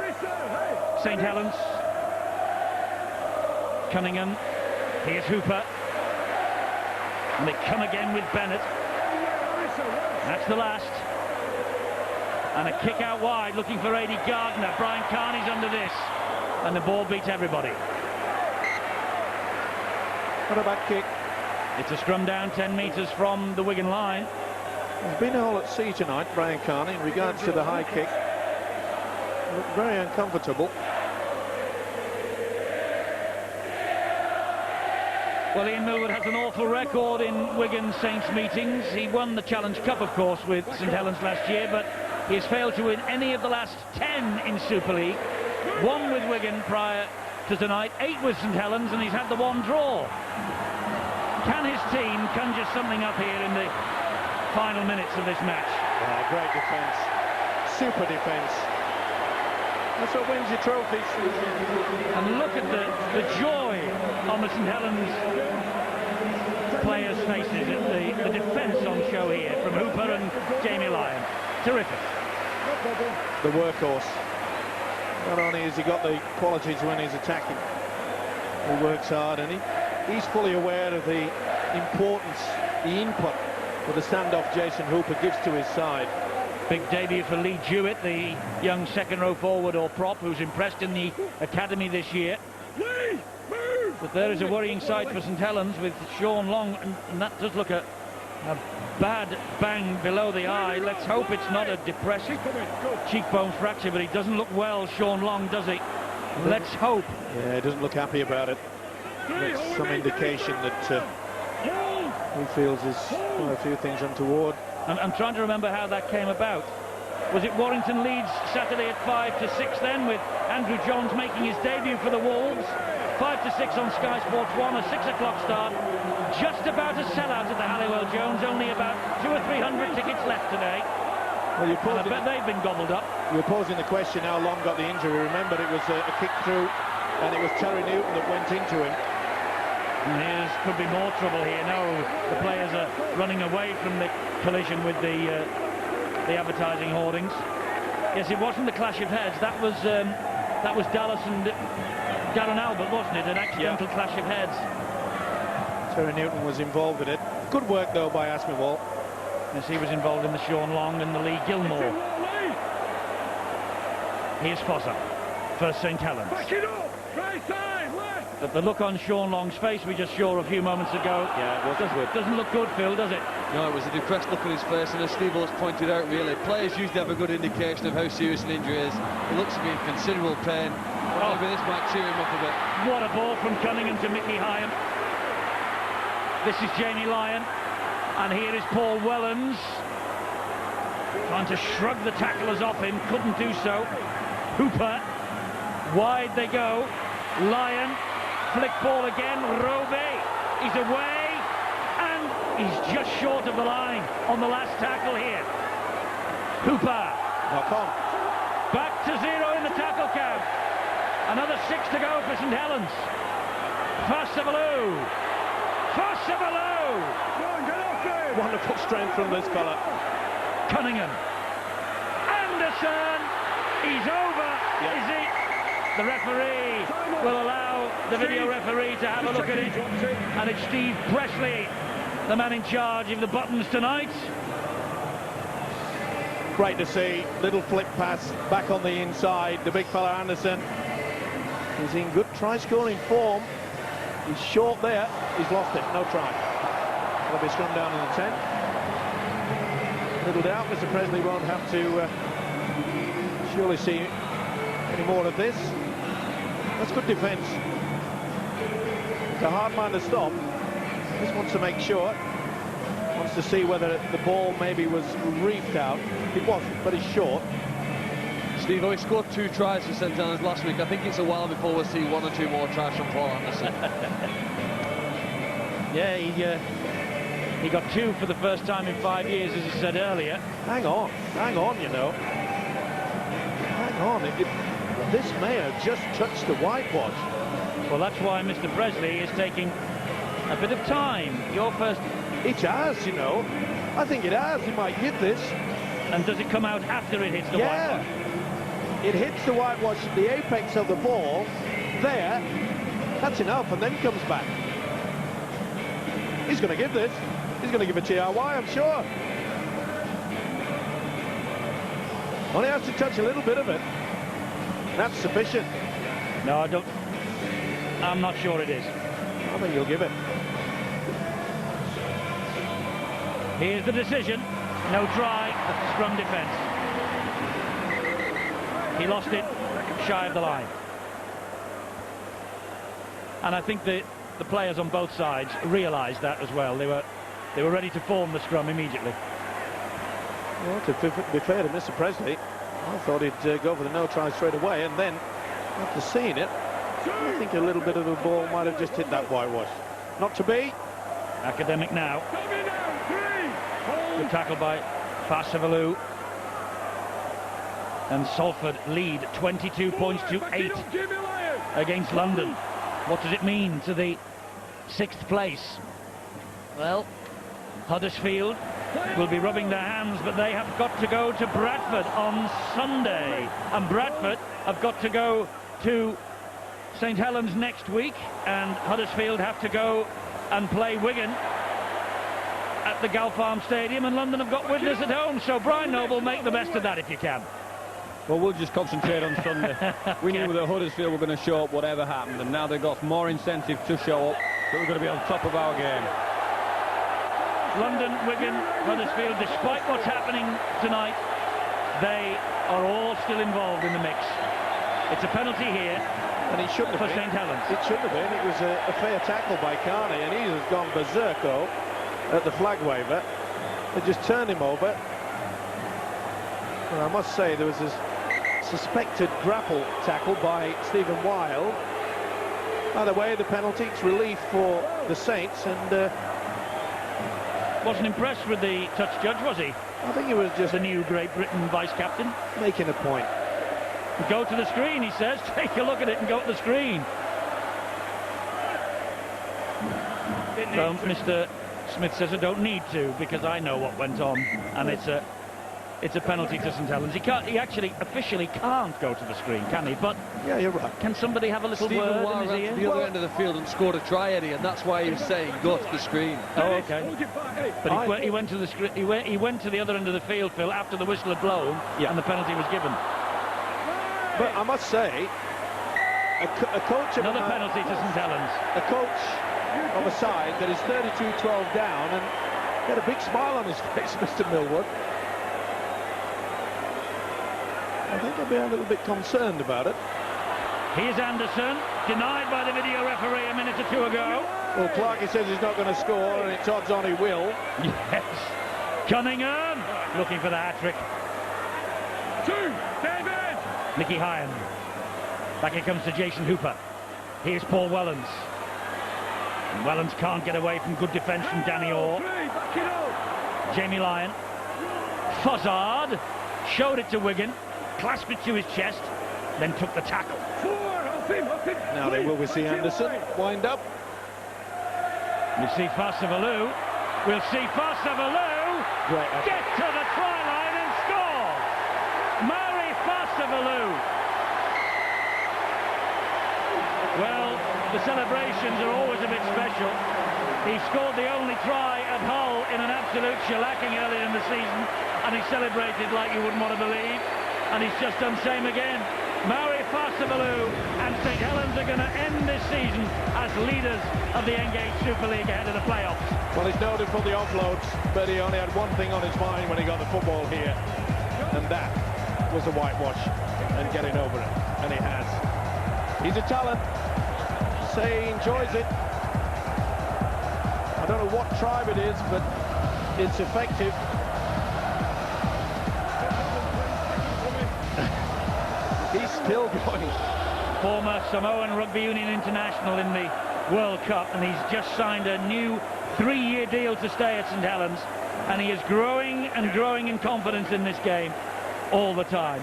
St Helens. Cunningham, here's Hooper, and they come again with Bennett. That's the last. And a kick out wide, looking for A.D. Gardner. Brian Carney's under this, and the ball beats everybody. What a back kick. It's a scrum down 10 metres from the Wigan line. He's been all at sea tonight, Brian Carney, in regards to the high kick. Looked very uncomfortable. Well, Ian Millward has an awful record in Wigan Saints meetings. He won the Challenge Cup, of course, with St Helens last year, but he has failed to win any of the last 10 in Super League. 1 with Wigan prior to tonight, 8 with St Helens, and he's had the 1 draw. Can his team conjure something up here in the final minutes of this match? Great defence. Super defence. That's what wins you trophies. And look at the joy on the St Helens players' faces at the defence on show here from Hooper and Jamie Lyon. Terrific. The workhorse. Not only has he got the qualities when he's attacking, he works hard, and he's fully aware of the importance, the input that the standoff Jason Hooper gives to his side. Big debut for Lee Jewett, the young second-row forward or prop who's impressed in the academy this year. But there is a worrying sight for St Helens with Sean Long, and that does look a bad bang below the eye. Let's hope it's not a depressed cheekbone fracture, but he doesn't look well, Sean Long, does he? Let's hope. Yeah, he doesn't look happy about it. That's some indication that he feels there's quite a few things untoward. I'm trying to remember how that came about. Was it Warrington Leeds Saturday at 5 to 6 then, with Andrew Jones making his debut for the Wolves? 5 to 6 on Sky Sports 1, a 6 o'clock start. Just about a sellout at the Halliwell Jones, only about 200 or 300 tickets left today. Well, I bet they've been gobbled up. You're posing the question how Long got the injury. Remember, it was a kick through, and it was Terry Newton that went into him. And here's could be more trouble here. No, the players are running away from the collision with the advertising hoardings. Yes, it wasn't the clash of heads. That was Dallas and Darren Albert, wasn't it? An accidental clash of heads. Terry Newton was involved in it. Good work though by Aspinwall. Yes, he was involved in the Sean Long and the Lee Gilmore. Here's Fossa for St Helens. But the look on Sean Long's face we just saw a few moments ago, doesn't look good, Phil, does it? No, it was a depressed look on his face, and as Steve Oates pointed out, really, players usually have a good indication of how serious an injury is. He looks to be in considerable pain. Maybe this might cheer him up a bit. What a ball from Cunningham to Mickey Hyam. This is Jamie Lyon, and here is Paul Wellens, trying to shrug the tacklers off him, couldn't do so. Hooper, wide they go. Lyon, flick ball again. Robe, he's away, and he's just short of the line on the last tackle here. Hooper, Knock on. back to 0 in the tackle count. Another 6 to go for St Helens. Fassabaloo. Wonderful strength from this fella. Cunningham. Anderson. He's over. Is he? The referee will allow the video referee to have a look at it. And it's Steve Presley, the man in charge of the buttons tonight. Great to see. Little flick pass back on the inside. The big fella Anderson is in good try-scoring form. He's short there. He's lost it. No try. That'll be scrum down in the 10. Little doubt Mr. Presley won't have to surely see any more of this. That's good defence. It's a hard man to stop. Just wants to make sure. Wants to see whether the ball maybe was reefed out. It wasn't, but it's short. Steve, he scored 2 tries for St Helens last week. I think it's a while before we'll see 1 or 2 more tries from Paul Anderson. Yeah, he got 2 for the first time in 5 years, as he said earlier. Hang on, you know. Hang on, this may have just touched the whitewash. Well, that's why Mr. Presley is taking a bit of time. Your first... It has, you know. I think it has. He might hit this. And does it come out after it hits the Yeah. whitewash? It hits the whitewash at the apex of the ball. There. That's enough, and then comes back. He's going to give this. He's going to give a TRY, I'm sure. Only has to touch a little bit of it. That's sufficient. No, I don't... I'm not sure it is. I think he'll give it. Here's the decision. No try, scrum defence. He lost it shy of the line. And I think the players on both sides realised that as well. They were ready to form the scrum immediately. Well, to be fair to Mr. Presley, I thought he'd go for the no try straight away, and then, after seeing it, I think a little bit of the ball might have just hit that whitewash. Not to be. Academic now. Good tackle by Fasavalu. And Salford lead 22 points to 8 against London. What does it mean to the 6th place? Well, Huddersfield will be rubbing their hands, but they have got to go to Bradford on Sunday. And Bradford have got to go to St Helens next week, and Huddersfield have to go and play Wigan at the Gal Farm Stadium, and London have got Widnes at home. So Brian Noble, make the best of that if you can. Well, we'll just concentrate on Sunday. We knew that Huddersfield were going to show up whatever happened, and now they've got more incentive to show up, so we're going to be on top of our game. London, Wigan, Huddersfield, despite what's happening tonight, they are all still involved in the mix. It's a penalty here, And he shouldn't have for been. St Helens. It shouldn't have been. It was a fair tackle by Carney, and he has gone berserko at the flag waiver. They just turned him over. Well, I must say there was a suspected grapple tackle by Stephen Wild. Either way, the penalty, it's relief for the Saints, and Wasn't impressed with the touch judge, was he? I think he was just The new Great Britain vice-captain. making a point. Go to the screen, he says. Take a look at it and go to the screen. So Mr. Smith says I don't need to, because I know what went on, and it's a penalty to St Helens. He actually officially can't go to the screen, can he? But Yeah, you're right. can somebody have a little Stephen word Wire in ran his to ear? the other end of the field and scored a try, Eddie, and that's why he was saying go to the screen. Oh, okay. But he went to the screen. He went to the other end of the field, Phil, after the whistle had blown, Yeah. and the penalty was given. But I must say, a coach of Another penalty to St Helens. a coach of a side that is 32-12 down, and he had a big smile on his face, Mr. Millwood. I think I'll be a little bit concerned about it. Here's Anderson, denied by the video referee a minute or two ago. Well, Clarkey says he's not going to score, and it's odds on he will. Yes. Cunningham looking for the hat-trick. Nicky Hyan. Back it comes to Jason Hooper. Here's Paul Wellens. And Wellens can't get away from good defence from Danny Orr. Jamie Lyon. Fozzard showed it to Wigan, clasped it to his chest, then took the tackle. Now they will we see Anderson wind up. We see Fasavalu. We'll see Fasavalu Great effort. get to the try line and score. Murray Fasavalu. Well, the celebrations are always a bit special. He scored the only try at Hull in an absolute shellacking earlier in the season, and he celebrated like you wouldn't want to believe. And he's just done same again. Murray Fasavalu and St Helens are going to end this season as leaders of the Engage Super League ahead of the playoffs. Well, he's noted for the offloads, but he only had one thing on his mind when he got the football here, and that was the whitewash and getting over it, and he has. He's a talent. Say he enjoys it. I don't know what tribe it is, but it's effective. He's still going. Former Samoan Rugby Union international in the World Cup, and he's just signed a new 3-year deal to stay at St Helens, and he is growing and growing in confidence in this game all the time.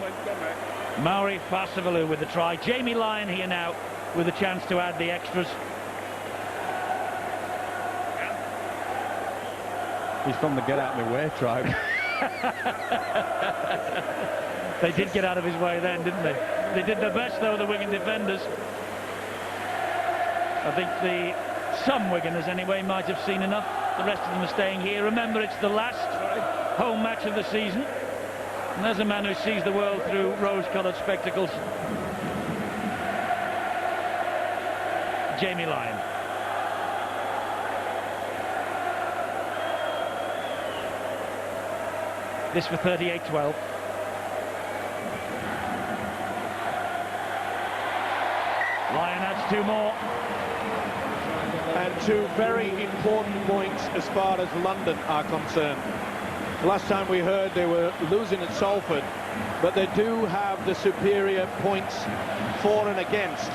Mauri Fasavalu with the try. Jamie Lyon here now with a chance to add the extras. He's from the get-out-my-way tribe. They did get out of his way then, didn't they? They did their best, though, the Wigan defenders. I think some Wiganers, anyway, might have seen enough. The rest of them are staying here. Remember, it's the last home match of the season. And there's a man who sees the world through rose-coloured spectacles. Jamie Lyon. This for 38-12. Lyon adds 2 more. And 2 very important points as far as London are concerned. Last time we heard they were losing at Salford, but they do have the superior points for and against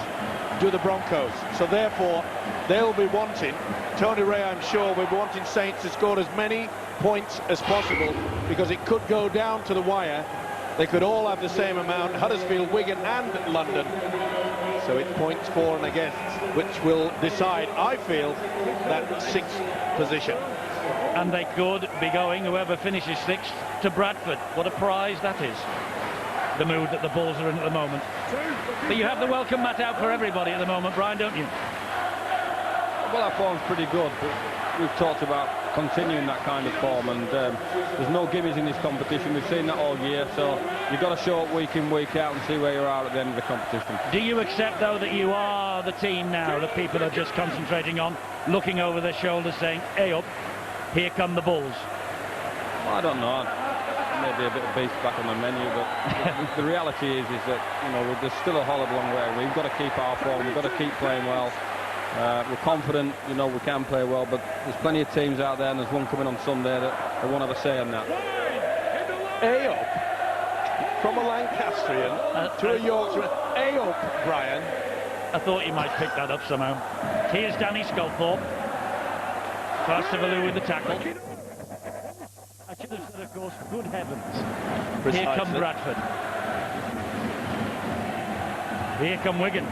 to the Broncos. So therefore, they'll be wanting, Tony Ray, I'm sure, will be wanting Saints to score as many points as possible, because it could go down to the wire. They could all have the same amount, Huddersfield, Wigan and London. So it's points for and against, which will decide, I feel, that 6th position. And they could be going, whoever finishes 6th, to Bradford. What a prize that is. The mood that the Bulls are in at the moment. But you have the welcome mat out for everybody at the moment, Brian, don't you? Well, our form's pretty good, but we've talked about continuing that kind of form, and there's no gimmies in this competition. We've seen that all year, so you've got to show up week in, week out and see where you are at the end of the competition. Do you accept, though, that you are the team now that people are just concentrating on, looking over their shoulders, saying, hey up, here come the Bulls? Well, I don't know. Maybe a bit of beef back on the menu, but the reality is that, you know, there's still a whole of long way. We've got to keep our form, we've got to keep playing well. We're confident, you know, we can play well, but there's plenty of teams out there, and there's one coming on Sunday that won't have a say on that. A-up from a Lancastrian to a Yorkshireman. A-up, Brian. I thought you might pick that up somehow. Here's Danny Sculthorpe. Farcivalou with the tackle. I should have said, of course, good heavens. Precisely. Here come Bradford. Here come Wigan.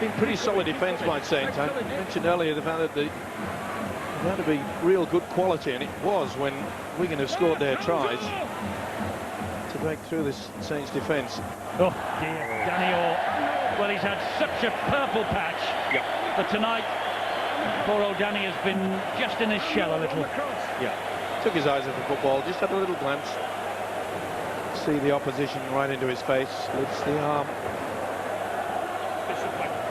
Been pretty solid defence by Saints. I mentioned earlier the fact that they had to be real good quality, and it was when Wigan have scored their tries to break through this Saints defence. Oh dear, Danny Orr. Well, he's had such a purple patch. Yep. But tonight, poor old Danny has been just in his shell a little. Yeah. Took his eyes off the football, just had a little glance. See the opposition right into his face. Lifts the arm.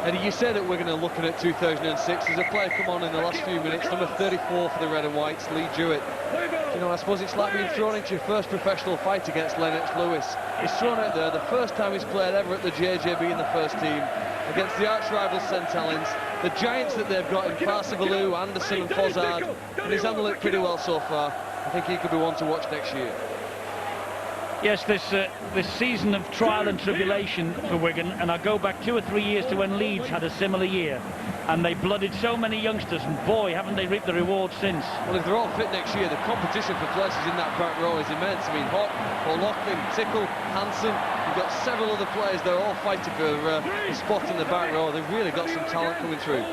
And you said that we're going to look at 2006. There's a player come on in the last few minutes, number 34 for the Red and Whites, Lee Jewett. You know, I suppose it's like being thrown into your first professional fight against Lennox Lewis. He's thrown out there, the first time he's played ever at the JJB in the first team, against the arch-rival St Helens, the giants that they've got in Farcivalou, Anderson and Fozzard, and he's handled it pretty well so far. I think he could be one to watch next year. Yes, this season of trial and tribulation for Wigan, and I go back 2 or 3 years to when Leeds had a similar year, and they blooded so many youngsters, and boy, haven't they reaped the rewards since. Well, if they're all fit next year, the competition for places in that back row is immense. I mean, Hock, O'Loughlin, Tickle, Hansen, you've got several other players, they're all fighting for a spot in the back row. They've really got some talent coming through.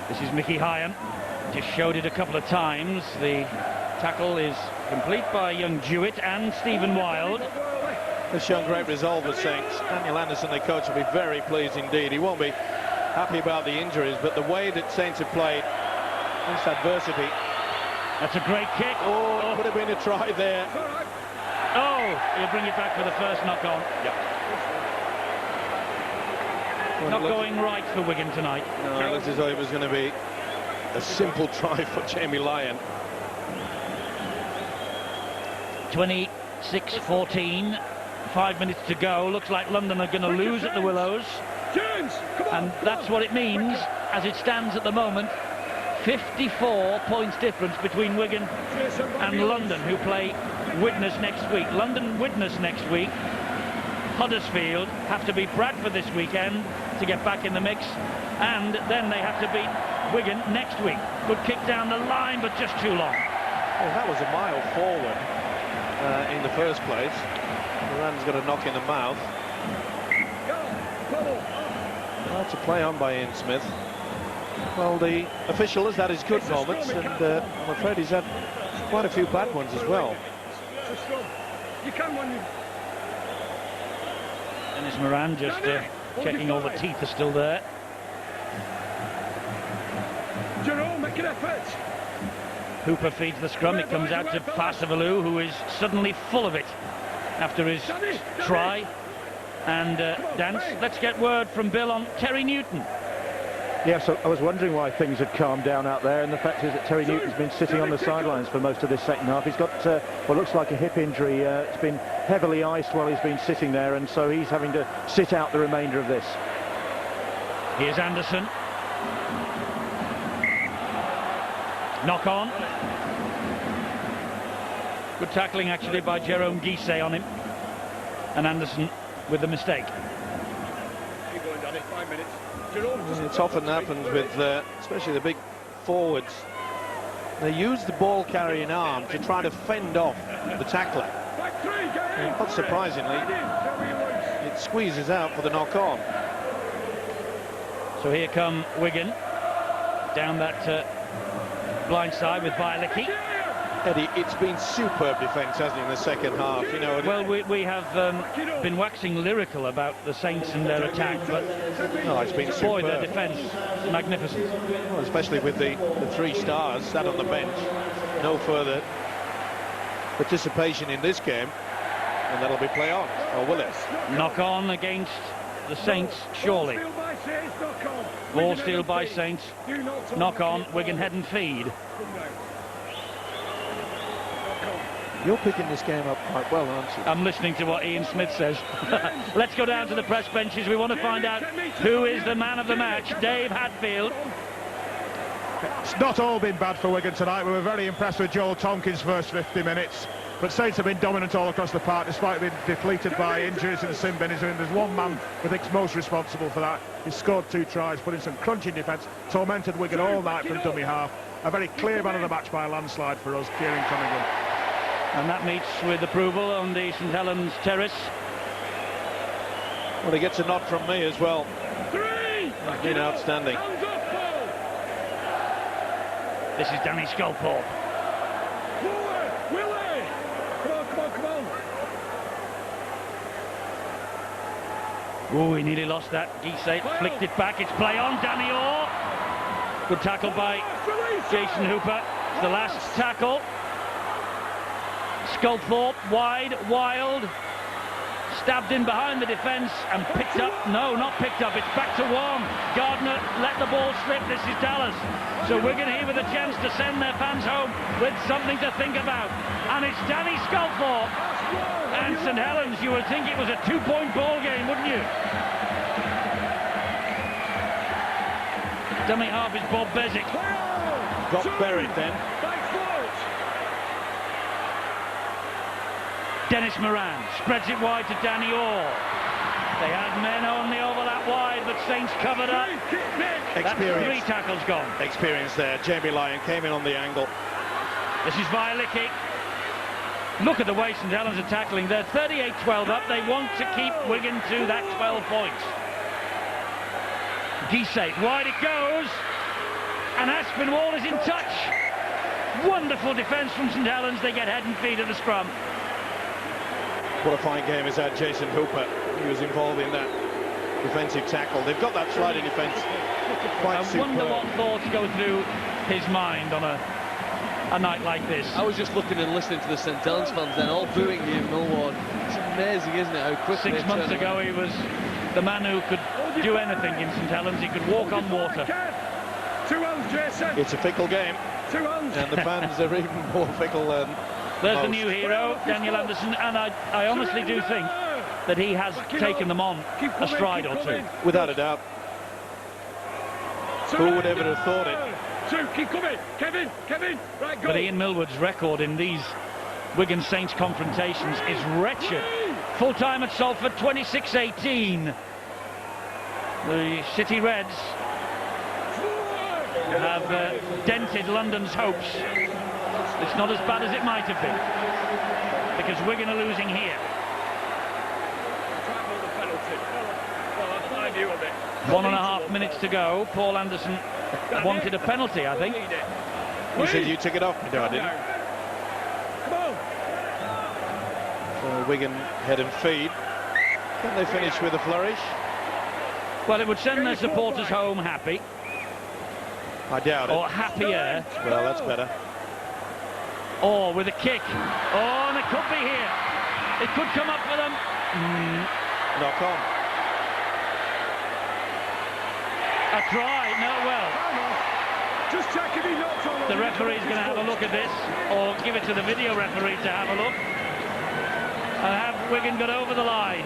This is Mickey Hyan, just showed it a couple of times. The tackle is complete by young Jewett and Stephen Wild. They've shown great resolve as Saints. Daniel Anderson, their coach, will be very pleased indeed. He won't be happy about the injuries, but the way that Saints have played against adversity. That's a great kick. Oh, could have been a try there. Oh, he'll bring it back for the first knock on. Yeah. Not going right for Wigan tonight. No, it looks as though it was going to be a simple try for Jamie Lyon. 26-14, 5 minutes to go. Looks like London are going to lose at the Willows, and that's what it means as it stands at the moment. 54 points difference between Wigan and London, who play Widnes next week. London Widnes next week. Huddersfield have to beat Bradford this weekend to get back in the mix, and then they have to beat Wigan next week. Good kick down the line, but just too long. Well, that was a mile forward in the first place. Moran's got a knock in the mouth. That's a play on by Ian Smith. Well, the official has had his good moments, and I'm afraid he's had quite a few bad ones as well. You can when you... Dennis Moran just checking all the teeth are still there. Jerome, make an effort. Hooper feeds the scrum. It comes out to Pasavalu, who is suddenly full of it after his try and dance. Let's get word from Bill on Terry Newton. Yes, I was wondering why things had calmed down out there, and the fact is that Terry Newton's been sitting on the sidelines for most of this second half. He's got what looks like a hip injury. It's been heavily iced while he's been sitting there, and so he's having to sit out the remainder of this. Here's Anderson. Knock on. Good tackling actually by Jerome Guisset on him. And Anderson with the mistake. Keep going, Danny, 5 minutes. It's often happened with, especially the big forwards. They use the ball carrying arm to try to fend off the tackler. Back three, get in. Not surprisingly, it squeezes out for the knock on. So here come Wigan down that blind side with Bielicki. Eddie, it's been superb defence, hasn't it, in the second half? You know. Well, we have been waxing lyrical about the Saints and their attack, but no, it's been boy, superb. their defence, magnificent. Well, especially with the 3 stars sat on the bench. No further participation in this game, and that'll be play on, or will it? Knock on against the Saints, surely. Ball steal by Saints. Knock on, Wigan head and feed. You're picking this game up quite well, aren't you? I'm listening to what Ian Smith says. Let's go down to the press benches. We want to find out who is the man of the match. Dave Hatfield. It's not all been bad for Wigan tonight. We were very impressed with Joel Tompkins' first 50 minutes. But Saints have been dominant all across the park, despite being depleted by injuries and sin bin. There's one man who I think's most responsible for that. He's scored 2 tries, put in some crunching defence, tormented Wigan all night from dummy half. A very clear man of the match by a landslide for us, Kieran Cunningham. And that meets with approval on the St Helens terrace. Well, he gets a nod from me as well. 3! He's been outstanding. Hands up, Paul! This is Danny Sculthorpe. Forward! Willie! Come on. Oh, he nearly lost that. Guisset flicked it back. It's play on. Danny Orr. Good tackle by Jason Hooper. It's the last tackle. Sculthorpe wide, wild, stabbed in behind the defence and picked up. No, not picked up. It's back to Wong. Gardner let the ball slip. This is Dallas. So Wigan here with a chance to send their fans home with something to think about. And it's Danny Sculthorpe and St Helens. You would think it was a 2-point ball game, wouldn't you? Dummy half is Bob Bezic. Got buried then. Dennis Moran spreads it wide to Danny Orr. They had men on the overlap wide, but Saints covered up. That's 3 tackles gone. Experience there. Jamie Lyon came in on the angle. This is Bielicki. Look at the way St Helens are tackling. They're 38-12 up. They want to keep Wigan to that 12 points. Guisset, wide it goes. And Aspinwall is in touch. Wonderful defence from St Helens. They get head and feet at the scrum. What a fine game is that, Jason Hooper. He was involved in that defensive tackle. They've got that sliding defence quite I wonder what thoughts go through his mind on a night like this. I was just looking and listening to the St Helens fans then, all booing Ian Millward. It's amazing, isn't it, how quickly 6 months ago he was the man who could do anything in St Helens. He could walk on water. 2 hands, Jason. It's a fickle game. 2 hands. And the fans are even more fickle than There's the most. new hero, Daniel Anderson, and I honestly do think that he has taken them on a stride or 2. Without a doubt. Who would ever have thought it? 2, keep coming. Kevin, right, go. But Ian Millwood's record in these Wigan Saints confrontations is wretched. Full time at Salford, 26-18. The City Reds have dented London's hopes. It's not as bad as it might have been, because Wigan are losing here. 1.5 minutes to go. Paul Anderson wanted a penalty, I think. You said you took it off me. No, I didn't. Come on. So Wigan head and feed. Can they finish with a flourish? Well, it would send their supporters home happy, I doubt it. or happier, Well, that's better. or with a kick. Oh, and it could be here. It could come up for them. Knock on. A try, no, well. Just check if he knocks on. The referee's going to have a look at this, or give it to the video referee to have a look. And have Wigan got over the line?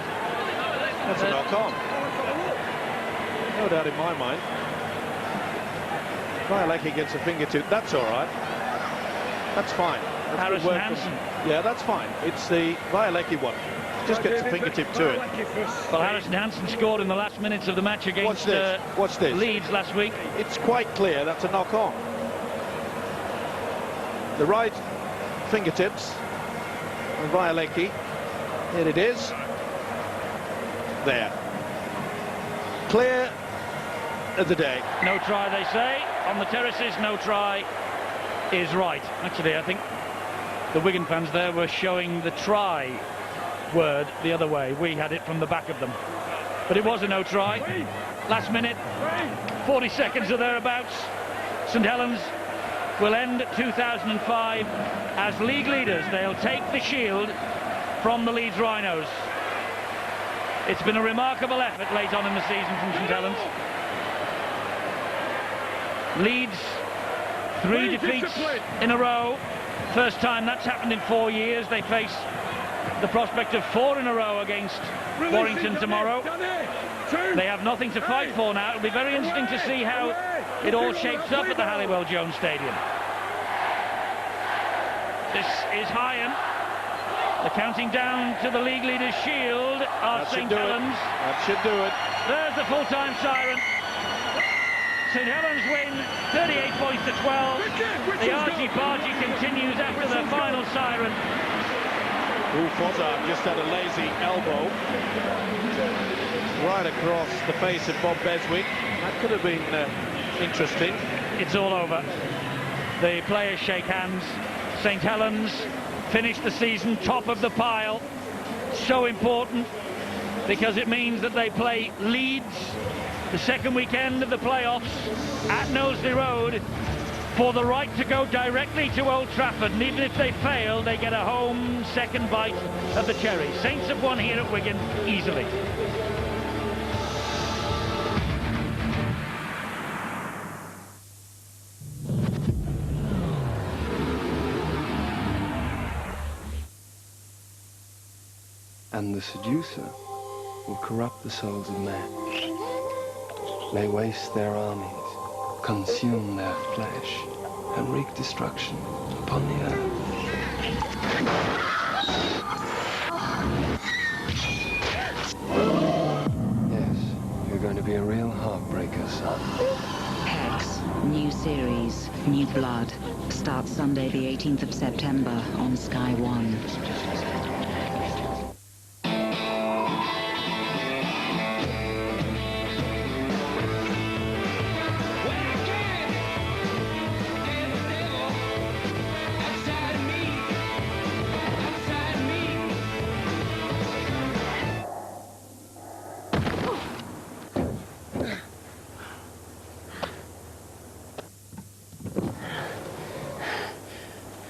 That's a knock on. No doubt in my mind. Vialecki gets a fingertip. That's all right. That's fine. That's good Harrison work from- Hansen. Yeah, that's fine. It's the Vialecki one. Just gets a fingertip to it. Well, Harrison Hansen scored in the last minutes of the match Watch against this. Watch this. Leeds last week. It's quite clear that's a knock on. The right fingertips on Vialecki. Here it is. There. Clear of the day. No try, they say. On the terraces, no try is right. Actually, I think the Wigan fans there were showing the try word the other way. We had it from the back of them. But it was a no try. Last minute, 40 seconds or thereabouts. St Helens will end 2005 as league leaders. They'll take the shield from the Leeds Rhinos. It's been a remarkable effort late on in the season from St Helens. Leeds, 3 defeats in a row. First time that's happened in 4 years. They face the prospect of 4 in a row against Warrington tomorrow. They have nothing to fight for now. It'll be very interesting to see how it all shapes up at the Halliwell-Jones Stadium. This is Hyan. They're counting down to the league leaders' shield are St Helens. That should do it. There's the full-time siren. St Helens win 38 points to 12. The argy-bargy continues after the final siren. Fozzard just had a lazy elbow right across the face of Bob Beswick. That could have been interesting. It's all over. The players shake hands. St Helens finished the season top of the pile. So important because it means that they play Leeds the second weekend of the playoffs at Knowsley Road for the right to go directly to Old Trafford, and even if they fail, they get a home second bite of the cherry. Saints have won here at Wigan easily. And the seducer will corrupt the souls of men. They waste their armies, consume their flesh, and wreak destruction upon the earth. Yes, you're going to be a real heartbreaker, son. Hex, new series, New Blood, starts Sunday the 18th of September on Sky One.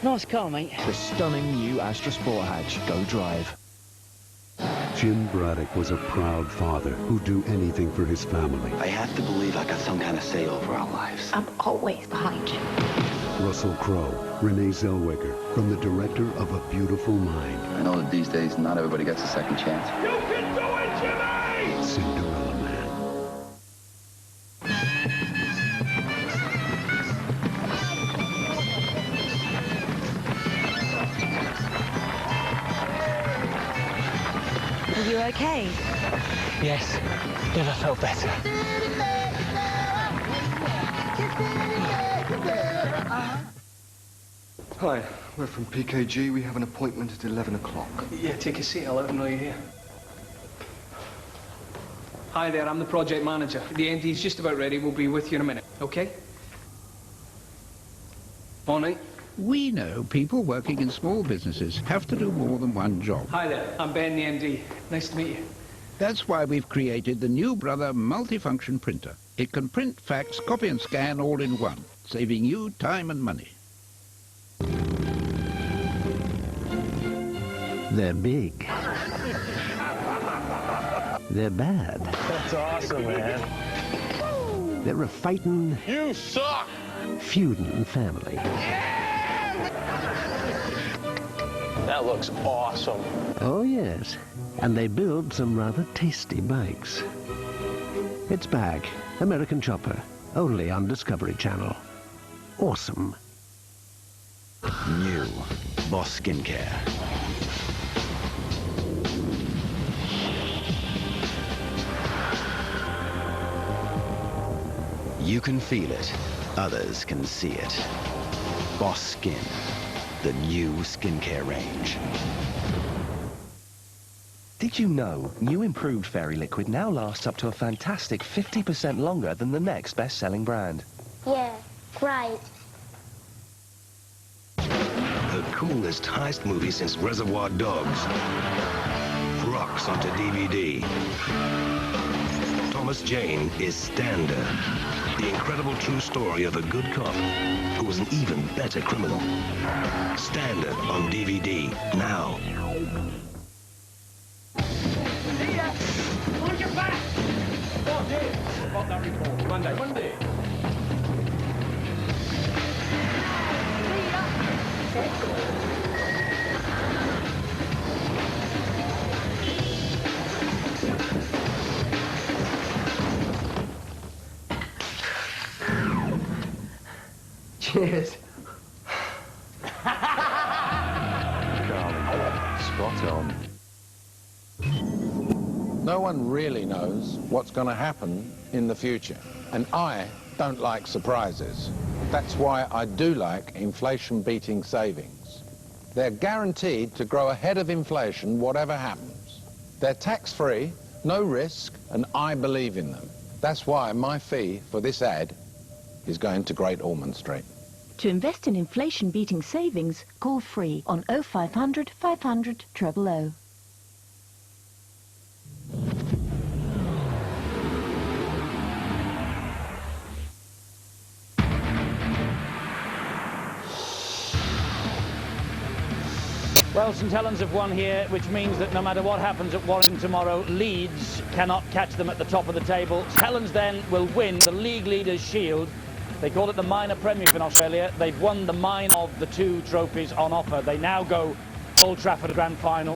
Nice car, mate. The stunning new Astra Sport Hatch. Go drive. Jim Braddock was a proud father who'd do anything for his family. I have to believe I got some kind of say over our lives. I'm always behind you. Russell Crowe, Renee Zellweger, from the director of A Beautiful Mind. I know that these days not everybody gets a second chance. You can do it, Jimmy! Cinderella Man. Are you okay? Yes, never felt better. Hi, we're from PKG. We have an appointment at 11 o'clock. Yeah, take a seat. I'll let them know you're here. Hi there, I'm the project manager. The ND's just about ready. We'll be with you in a minute, okay? Morning. We know people working in small businesses have to do more than one job. Hi there, I'm Ben, the MD. Nice to meet you. That's why we've created the new Brother multifunction printer. It can print, fax, copy and scan all in one, saving you time and money. They're big. They're bad. That's awesome, man. They're a fighting, You suck! feuding family. That looks awesome. Oh, yes. And they build some rather tasty bikes. It's back. American Chopper. Only on Discovery Channel. Awesome. New Boss Skincare. You can feel it. Others can see it. Boss Skin. The new skincare range. Did you know new improved Fairy Liquid now lasts up to a fantastic 50% longer than the next best-selling brand? Yeah, great. The coolest heist movie since Reservoir Dogs. Rocks onto DVD. Thomas Jane is Stander. The incredible true story of a good cop who was an even better criminal. Stander on DVD now. See ya! On your back! Oh, dear. Got that report. Monday. Cheers. Spot on. No one really knows what's going to happen in the future. And I don't like surprises. That's why I do like inflation-beating savings. They're guaranteed to grow ahead of inflation whatever happens. They're tax-free, no risk, and I believe in them. That's why my fee for this ad is going to Great Ormond Street. To invest in inflation-beating savings, call free on 0500 500 000. Well, St Helens have won here, which means that no matter what happens at Warrington tomorrow, Leeds cannot catch them at the top of the table. St Helens then will win the league leaders' shield. They call it the minor premiership in Australia. They've won the minor of the two trophies on offer. They now go Old Trafford Grand Final.